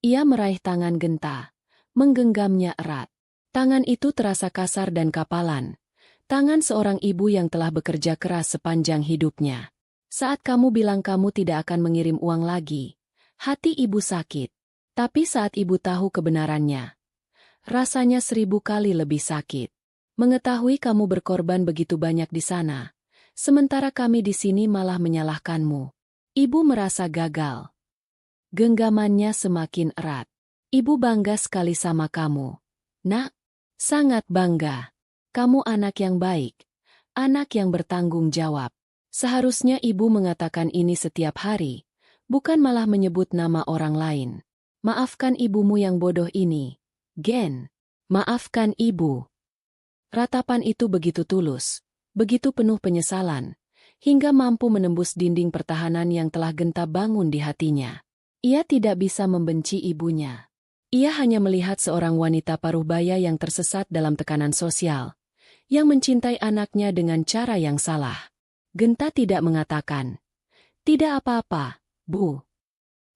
Ia meraih tangan Genta, menggenggamnya erat. Tangan itu terasa kasar dan kapalan. Tangan seorang ibu yang telah bekerja keras sepanjang hidupnya. Saat kamu bilang kamu tidak akan mengirim uang lagi, hati ibu sakit. Tapi saat ibu tahu kebenarannya, rasanya 1000 kali lebih sakit. Mengetahui kamu berkorban begitu banyak di sana, sementara kami di sini malah menyalahkanmu. Ibu merasa gagal. Genggamannya semakin erat. Ibu bangga sekali sama kamu. Nak, sangat bangga. Kamu anak yang baik, anak yang bertanggung jawab. Seharusnya ibu mengatakan ini setiap hari, bukan malah menyebut nama orang lain. Maafkan ibumu yang bodoh ini, Gen. Maafkan ibu. Ratapan itu begitu tulus, begitu penuh penyesalan, hingga mampu menembus dinding pertahanan yang telah Genta bangun di hatinya. Ia tidak bisa membenci ibunya. Ia hanya melihat seorang wanita paruh baya yang tersesat dalam tekanan sosial, yang mencintai anaknya dengan cara yang salah. Genta tidak mengatakan, "Tidak apa-apa, Bu."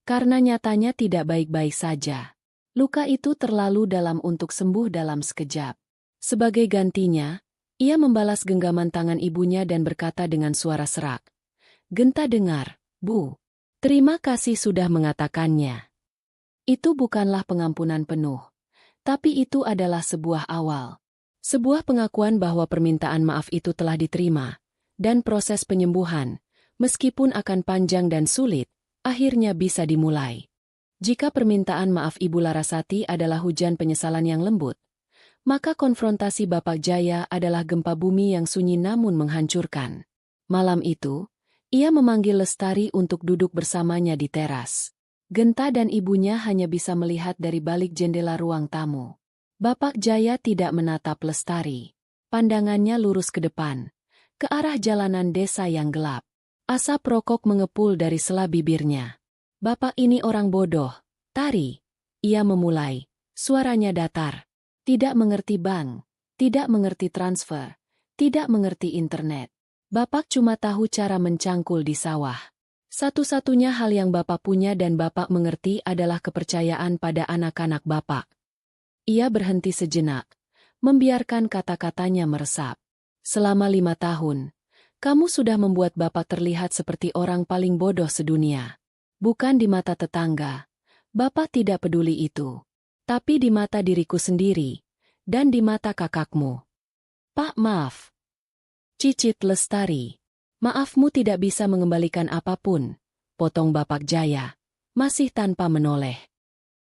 Karena nyatanya tidak baik-baik saja. Luka itu terlalu dalam untuk sembuh dalam sekejap. Sebagai gantinya, ia membalas genggaman tangan ibunya dan berkata dengan suara serak, "Genta dengar, Bu. Terima kasih sudah mengatakannya. Itu bukanlah pengampunan penuh, tapi itu adalah sebuah awal. Sebuah pengakuan bahwa permintaan maaf itu telah diterima, dan proses penyembuhan, meskipun akan panjang dan sulit, akhirnya bisa dimulai. Jika permintaan maaf Ibu Larasati adalah hujan penyesalan yang lembut, maka konfrontasi Bapak Jaya adalah gempa bumi yang sunyi namun menghancurkan. Malam itu, ia memanggil Lestari untuk duduk bersamanya di teras. Genta dan ibunya hanya bisa melihat dari balik jendela ruang tamu. Bapak Jaya tidak menatap Lestari. Pandangannya lurus ke depan, ke arah jalanan desa yang gelap. Asap rokok mengepul dari sela bibirnya. "Bapak ini orang bodoh, Tari." Ia memulai, suaranya datar. Tidak mengerti bank, tidak mengerti transfer, tidak mengerti internet. Bapak cuma tahu cara mencangkul di sawah. Satu-satunya hal yang Bapak punya dan Bapak mengerti adalah kepercayaan pada anak-anak Bapak. Ia berhenti sejenak, membiarkan kata-katanya meresap. Selama 5 tahun, kamu sudah membuat Bapak terlihat seperti orang paling bodoh sedunia. Bukan di mata tetangga, Bapak tidak peduli itu. Tapi di mata diriku sendiri, dan di mata kakakmu. "Pak, maaf." Cicit Lestari. "Maafmu tidak bisa mengembalikan apapun," potong Bapak Jaya, masih tanpa menoleh.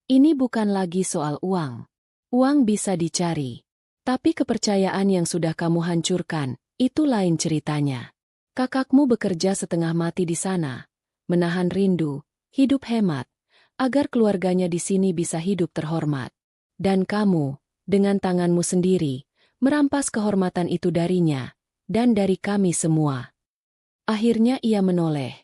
"Ini bukan lagi soal uang. Uang bisa dicari. Tapi kepercayaan yang sudah kamu hancurkan, itu lain ceritanya. Kakakmu bekerja setengah mati di sana, menahan rindu, hidup hemat, agar keluarganya di sini bisa hidup terhormat. Dan kamu, dengan tanganmu sendiri, merampas kehormatan itu darinya, dan dari kami semua." Akhirnya ia menoleh,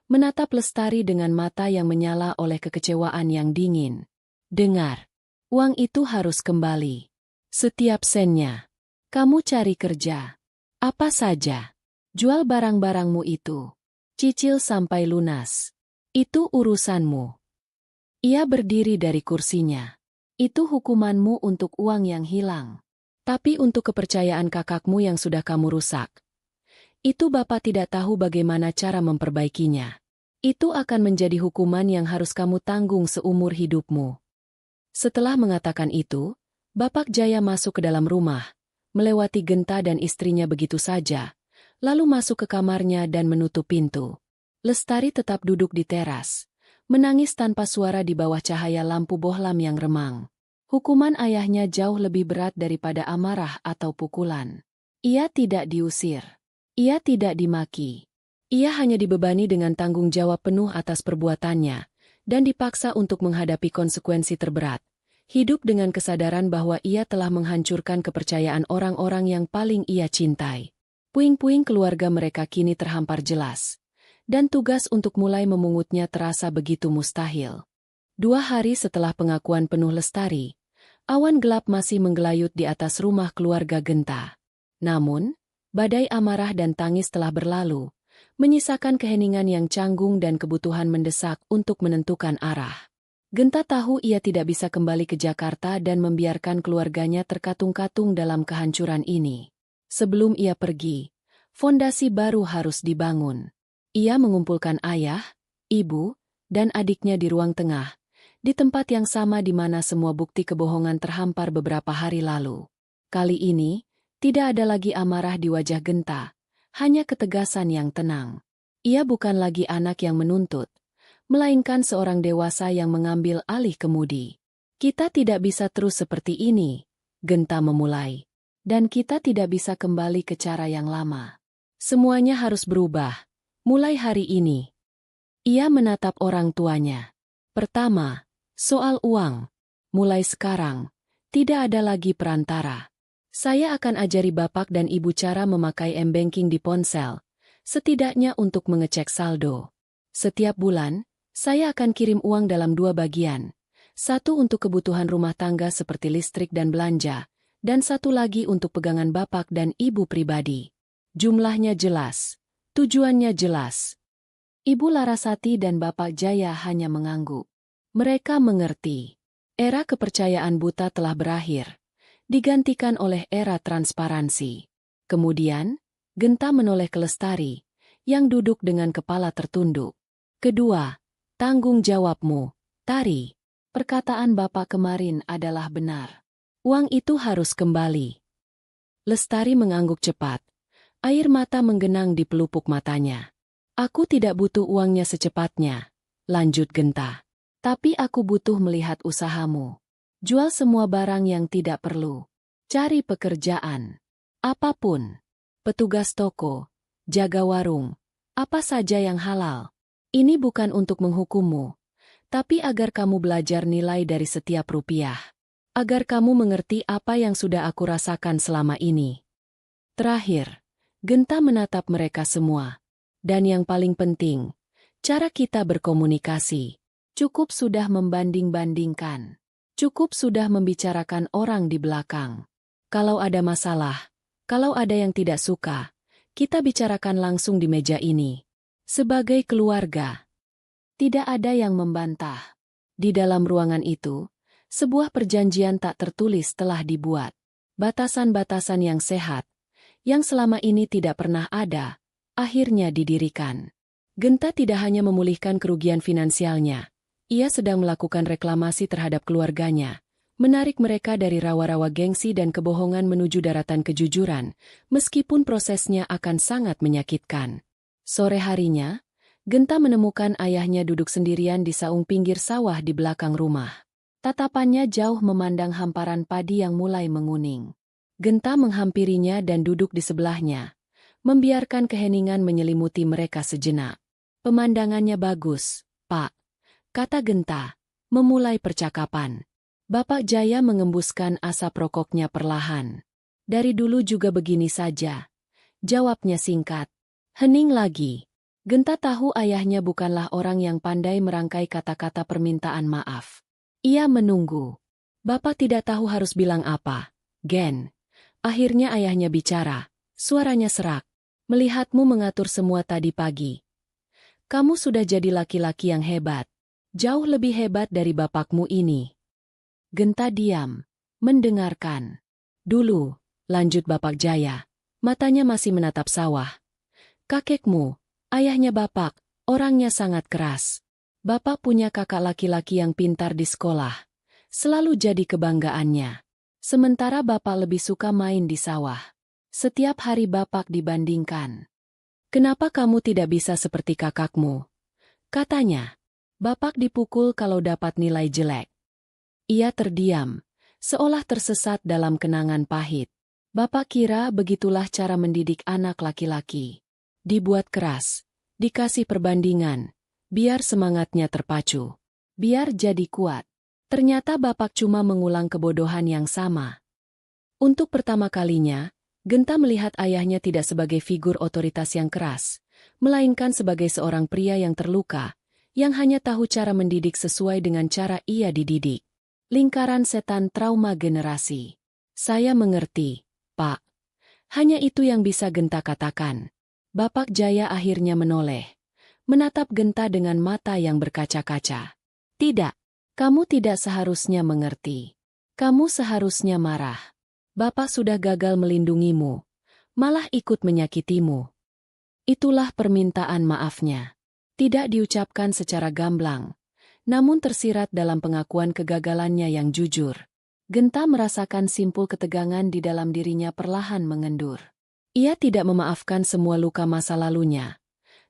menatap Lestari dengan mata yang menyala oleh kekecewaan yang dingin. "Dengar, uang itu harus kembali. Setiap sennya. Kamu cari kerja. Apa saja. Jual barang-barangmu itu. Cicil sampai lunas. Itu urusanmu." Ia berdiri dari kursinya. Itu hukumanmu untuk uang yang hilang. Tapi untuk kepercayaan kakakmu yang sudah kamu rusak. Itu Bapak tidak tahu bagaimana cara memperbaikinya. Itu akan menjadi hukuman yang harus kamu tanggung seumur hidupmu. Setelah mengatakan itu, Bapak Jaya masuk ke dalam rumah, melewati Genta dan istrinya begitu saja, lalu masuk ke kamarnya dan menutup pintu. Lestari tetap duduk di teras, menangis tanpa suara di bawah cahaya lampu bohlam yang remang. Hukuman ayahnya jauh lebih berat daripada amarah atau pukulan. Ia tidak diusir. Ia tidak dimaki. Ia hanya dibebani dengan tanggung jawab penuh atas perbuatannya, dan dipaksa untuk menghadapi konsekuensi terberat. Hidup dengan kesadaran bahwa ia telah menghancurkan kepercayaan orang-orang yang paling ia cintai. Puing-puing keluarga mereka kini terhampar jelas. Dan tugas untuk mulai memungutnya terasa begitu mustahil. 2 hari setelah pengakuan penuh Lestari, awan gelap masih menggelayut di atas rumah keluarga Genta. Namun, badai amarah dan tangis telah berlalu, menyisakan keheningan yang canggung dan kebutuhan mendesak untuk menentukan arah. Genta tahu ia tidak bisa kembali ke Jakarta dan membiarkan keluarganya terkatung-katung dalam kehancuran ini. Sebelum ia pergi, fondasi baru harus dibangun. Ia mengumpulkan ayah, ibu, dan adiknya di ruang tengah, di tempat yang sama di mana semua bukti kebohongan terhampar beberapa hari lalu. Kali ini, tidak ada lagi amarah di wajah Genta, hanya ketegasan yang tenang. Ia bukan lagi anak yang menuntut, melainkan seorang dewasa yang mengambil alih kemudi. Kita tidak bisa terus seperti ini, Genta memulai. Dan kita tidak bisa kembali ke cara yang lama. Semuanya harus berubah, mulai hari ini. Ia menatap orang tuanya. Pertama, soal uang. Mulai sekarang, tidak ada lagi perantara. Saya akan ajari Bapak dan Ibu cara memakai m-banking di ponsel, setidaknya untuk mengecek saldo. Setiap bulan, saya akan kirim uang dalam 2 bagian. Satu untuk kebutuhan rumah tangga seperti listrik dan belanja, dan satu lagi untuk pegangan Bapak dan Ibu pribadi. Jumlahnya jelas, tujuannya jelas. Ibu Larasati dan Bapak Jaya hanya mengangguk. Mereka mengerti. Era kepercayaan buta telah berakhir, digantikan oleh era transparansi. Kemudian, Genta menoleh ke Lestari, yang duduk dengan kepala tertunduk. Kedua, tanggung jawabmu, Tari. Perkataan Bapak kemarin adalah benar. Uang itu harus kembali. Lestari mengangguk cepat. Air mata menggenang di pelupuk matanya. Aku tidak butuh uangnya secepatnya, lanjut Genta. Tapi aku butuh melihat usahamu. Jual semua barang yang tidak perlu. Cari pekerjaan. Apapun. Petugas toko, jaga warung, apa saja yang halal. Ini bukan untuk menghukummu, tapi agar kamu belajar nilai dari setiap rupiah. Agar kamu mengerti apa yang sudah aku rasakan selama ini. Terakhir, Genta menatap mereka semua. Dan yang paling penting, cara kita berkomunikasi. Cukup sudah membanding-bandingkan. Cukup sudah membicarakan orang di belakang. Kalau ada masalah, kalau ada yang tidak suka, kita bicarakan langsung di meja ini. Sebagai keluarga. Tidak ada yang membantah. Di dalam ruangan itu, sebuah perjanjian tak tertulis telah dibuat. Batasan-batasan yang sehat, yang selama ini tidak pernah ada, akhirnya didirikan. Genta tidak hanya memulihkan kerugian finansialnya. Ia sedang melakukan reklamasi terhadap keluarganya, menarik mereka dari rawa-rawa gengsi dan kebohongan menuju daratan kejujuran, meskipun prosesnya akan sangat menyakitkan. Sore harinya, Genta menemukan ayahnya duduk sendirian di saung pinggir sawah di belakang rumah. Tatapannya jauh memandang hamparan padi yang mulai menguning. Genta menghampirinya dan duduk di sebelahnya, membiarkan keheningan menyelimuti mereka sejenak. Pemandangannya bagus, Pak, kata Genta, memulai percakapan. Bapak Jaya mengembuskan asap rokoknya perlahan. Dari dulu juga begini saja. Jawabnya singkat. Hening lagi. Genta tahu ayahnya bukanlah orang yang pandai merangkai kata-kata permintaan maaf. Ia menunggu. Bapak tidak tahu harus bilang apa. Gen. Akhirnya ayahnya bicara. Suaranya serak. Melihatmu mengatur semua tadi pagi. Kamu sudah jadi laki-laki yang hebat. Jauh lebih hebat dari bapakmu ini. Genta diam, mendengarkan. Dulu, lanjut Bapak Jaya, matanya masih menatap sawah. Kakekmu, ayahnya Bapak, orangnya sangat keras. Bapak punya kakak laki-laki yang pintar di sekolah. Selalu jadi kebanggaannya. Sementara Bapak lebih suka main di sawah. Setiap hari Bapak dibandingkan. Kenapa kamu tidak bisa seperti kakakmu? Katanya. Bapak dipukul kalau dapat nilai jelek. Ia terdiam, seolah tersesat dalam kenangan pahit. Bapak kira begitulah cara mendidik anak laki-laki. Dibuat keras, dikasih perbandingan, biar semangatnya terpacu. Biar jadi kuat. Ternyata Bapak cuma mengulang kebodohan yang sama. Untuk pertama kalinya, Genta melihat ayahnya tidak sebagai figur otoritas yang keras, melainkan sebagai seorang pria yang terluka, yang hanya tahu cara mendidik sesuai dengan cara ia dididik. Lingkaran setan trauma generasi. Saya mengerti, Pak. Hanya itu yang bisa Genta katakan. Bapak Jaya akhirnya menoleh, menatap Genta dengan mata yang berkaca-kaca. Tidak, kamu tidak seharusnya mengerti. Kamu seharusnya marah. Bapak sudah gagal melindungimu, malah ikut menyakitimu. Itulah permintaan maafnya. Tidak diucapkan secara gamblang, namun tersirat dalam pengakuan kegagalannya yang jujur. Genta merasakan simpul ketegangan di dalam dirinya perlahan mengendur. Ia tidak memaafkan semua luka masa lalunya,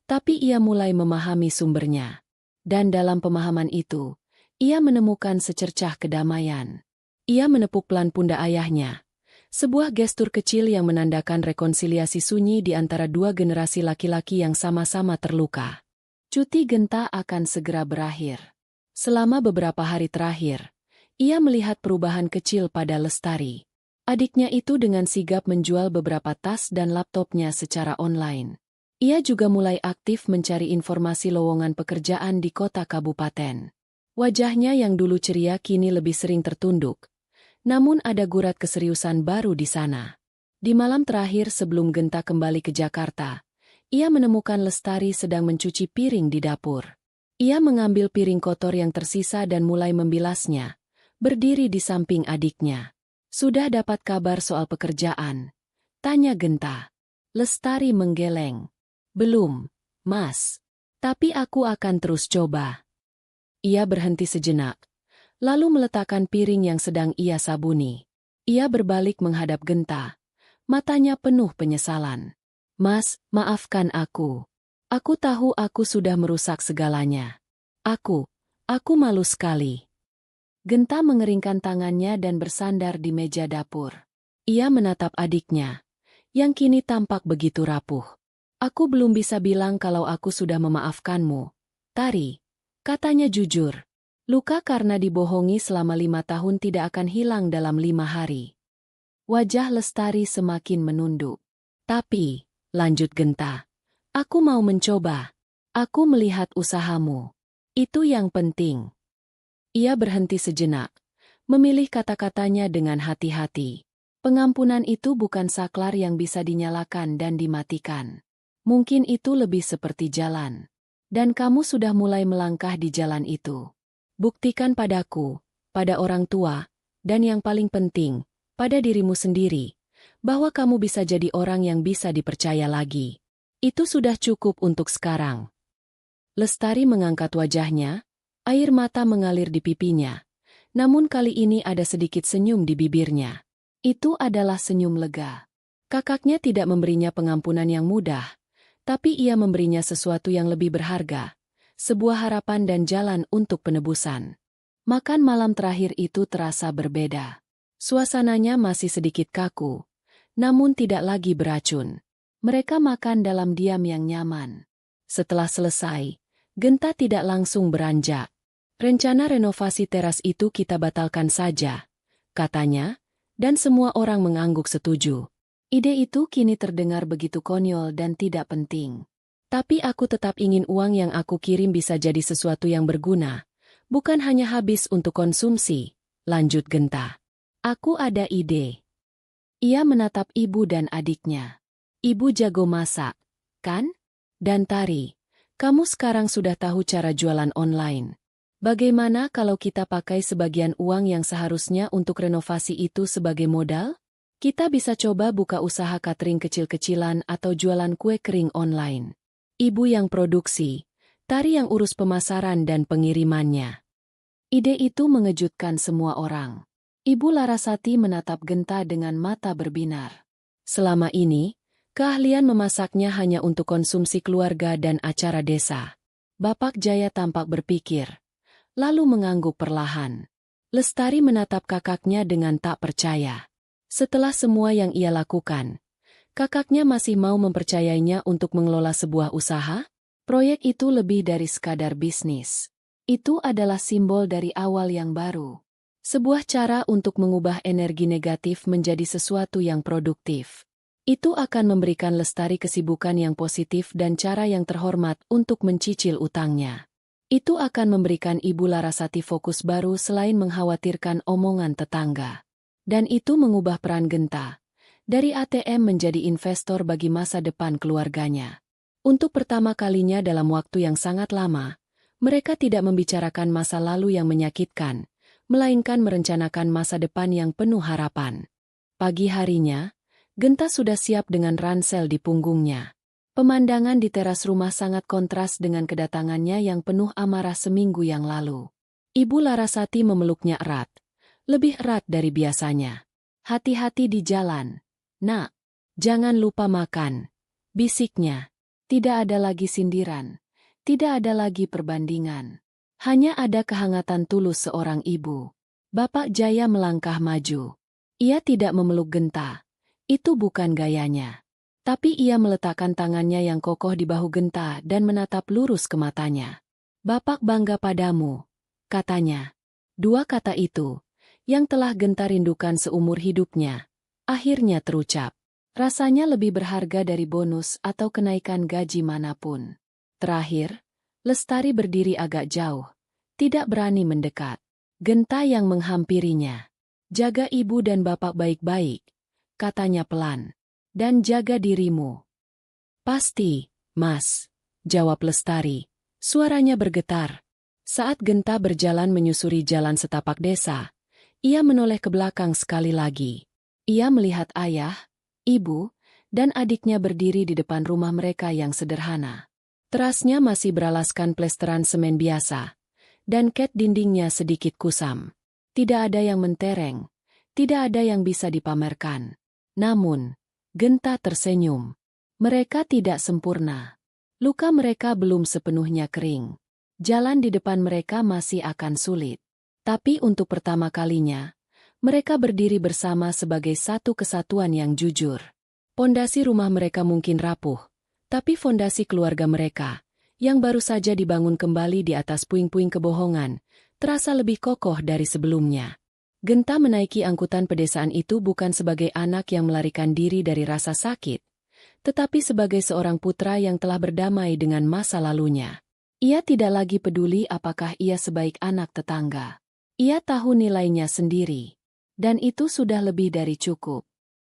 tapi ia mulai memahami sumbernya. Dan dalam pemahaman itu, ia menemukan secercah kedamaian. Ia menepuk pelan pundak ayahnya. Sebuah gestur kecil yang menandakan rekonsiliasi sunyi di antara dua generasi laki-laki yang sama-sama terluka. Cuti Genta akan segera berakhir. Selama beberapa hari terakhir, ia melihat perubahan kecil pada Lestari. Adiknya itu dengan sigap menjual beberapa tas dan laptopnya secara online. Ia juga mulai aktif mencari informasi lowongan pekerjaan di kota kabupaten. Wajahnya yang dulu ceria kini lebih sering tertunduk. Namun ada gurat keseriusan baru di sana. Di malam terakhir sebelum Genta kembali ke Jakarta, ia menemukan Lestari sedang mencuci piring di dapur. Ia mengambil piring kotor yang tersisa dan mulai membilasnya, berdiri di samping adiknya. Sudah dapat kabar soal pekerjaan? Tanya Genta. Lestari menggeleng. Belum, Mas. Tapi aku akan terus coba. Ia berhenti sejenak, lalu meletakkan piring yang sedang ia sabuni. Ia berbalik menghadap Genta, matanya penuh penyesalan. Mas, maafkan aku. Aku tahu aku sudah merusak segalanya. Aku malu sekali. Genta mengeringkan tangannya dan bersandar di meja dapur. Ia menatap adiknya, yang kini tampak begitu rapuh. Aku belum bisa bilang kalau aku sudah memaafkanmu, Tari. Katanya jujur. Luka karena dibohongi selama 5 tahun tidak akan hilang dalam 5 hari. Wajah Lestari semakin menunduk. Tapi, lanjut Genta, aku mau mencoba. Aku melihat usahamu. Itu yang penting. Ia berhenti sejenak, memilih kata-katanya dengan hati-hati. Pengampunan itu bukan saklar yang bisa dinyalakan dan dimatikan. Mungkin itu lebih seperti jalan. Dan kamu sudah mulai melangkah di jalan itu. Buktikan padaku, pada orang tua, dan yang paling penting, pada dirimu sendiri, bahwa kamu bisa jadi orang yang bisa dipercaya lagi. Itu sudah cukup untuk sekarang. Lestari mengangkat wajahnya, air mata mengalir di pipinya, namun kali ini ada sedikit senyum di bibirnya. Itu adalah senyum lega. Kakaknya tidak memberinya pengampunan yang mudah, tapi ia memberinya sesuatu yang lebih berharga, sebuah harapan dan jalan untuk penebusan. Makan malam terakhir itu terasa berbeda. Suasananya masih sedikit kaku, namun tidak lagi beracun. Mereka makan dalam diam yang nyaman. Setelah selesai, Genta tidak langsung beranjak. Rencana renovasi teras itu kita batalkan saja, katanya, dan semua orang mengangguk setuju. Ide itu kini terdengar begitu konyol dan tidak penting. Tapi aku tetap ingin uang yang aku kirim bisa jadi sesuatu yang berguna, bukan hanya habis untuk konsumsi, lanjut Genta. Aku ada ide. Ia menatap ibu dan adiknya. Ibu jago masak, kan? Dan Tari, kamu sekarang sudah tahu cara jualan online. Bagaimana kalau kita pakai sebagian uang yang seharusnya untuk renovasi itu sebagai modal? Kita bisa coba buka usaha catering kecil-kecilan atau jualan kue kering online. Ibu yang produksi, Tari yang urus pemasaran dan pengirimannya. Ide itu mengejutkan semua orang. Ibu Larasati menatap Genta dengan mata berbinar. Selama ini, keahlian memasaknya hanya untuk konsumsi keluarga dan acara desa. Bapak Jaya tampak berpikir, lalu mengangguk perlahan. Lestari menatap kakaknya dengan tak percaya. Setelah semua yang ia lakukan, kakaknya masih mau mempercayainya untuk mengelola sebuah usaha? Proyek itu lebih dari sekadar bisnis. Itu adalah simbol dari awal yang baru. Sebuah cara untuk mengubah energi negatif menjadi sesuatu yang produktif. Itu akan memberikan Lestari kesibukan yang positif dan cara yang terhormat untuk mencicil utangnya. Itu akan memberikan Ibu Larasati fokus baru selain mengkhawatirkan omongan tetangga. Dan itu mengubah peran Genta dari ATM menjadi investor bagi masa depan keluarganya. Untuk pertama kalinya dalam waktu yang sangat lama, mereka tidak membicarakan masa lalu yang menyakitkan, melainkan merencanakan masa depan yang penuh harapan. Pagi harinya, Genta sudah siap dengan ransel di punggungnya. Pemandangan di teras rumah sangat kontras dengan kedatangannya yang penuh amarah seminggu yang lalu. Ibu Larasati memeluknya erat, lebih erat dari biasanya. Hati-hati di jalan, Nak. Jangan lupa makan, bisiknya. Tidak ada lagi sindiran, tidak ada lagi perbandingan. Hanya ada kehangatan tulus seorang ibu. Bapak Jaya melangkah maju. Ia tidak memeluk Genta. Itu bukan gayanya. Tapi ia meletakkan tangannya yang kokoh di bahu Genta dan menatap lurus ke matanya. Bapak bangga padamu, katanya. Dua kata itu, yang telah Genta rindukan seumur hidupnya, akhirnya terucap. Rasanya lebih berharga dari bonus atau kenaikan gaji manapun. Terakhir, Lestari berdiri agak jauh, tidak berani mendekat. Genta yang menghampirinya. Jaga ibu dan bapak baik-baik, katanya pelan. Dan jaga dirimu. Pasti, Mas, jawab Lestari. Suaranya bergetar. Saat Genta berjalan menyusuri jalan setapak desa, ia menoleh ke belakang sekali lagi. Ia melihat ayah, ibu, dan adiknya berdiri di depan rumah mereka yang sederhana. Terasnya masih beralaskan plesteran semen biasa, dan cat dindingnya sedikit kusam. Tidak ada yang mentereng, tidak ada yang bisa dipamerkan. Namun, Genta tersenyum. Mereka tidak sempurna. Luka mereka belum sepenuhnya kering. Jalan di depan mereka masih akan sulit. Tapi untuk pertama kalinya, mereka berdiri bersama sebagai satu kesatuan yang jujur. Pondasi rumah mereka mungkin rapuh, tapi fondasi keluarga mereka, yang baru saja dibangun kembali di atas puing-puing kebohongan, terasa lebih kokoh dari sebelumnya. Genta menaiki angkutan pedesaan itu bukan sebagai anak yang melarikan diri dari rasa sakit, tetapi sebagai seorang putra yang telah berdamai dengan masa lalunya. Ia tidak lagi peduli apakah ia sebaik anak tetangga. Ia tahu nilainya sendiri. Dan itu sudah lebih dari cukup.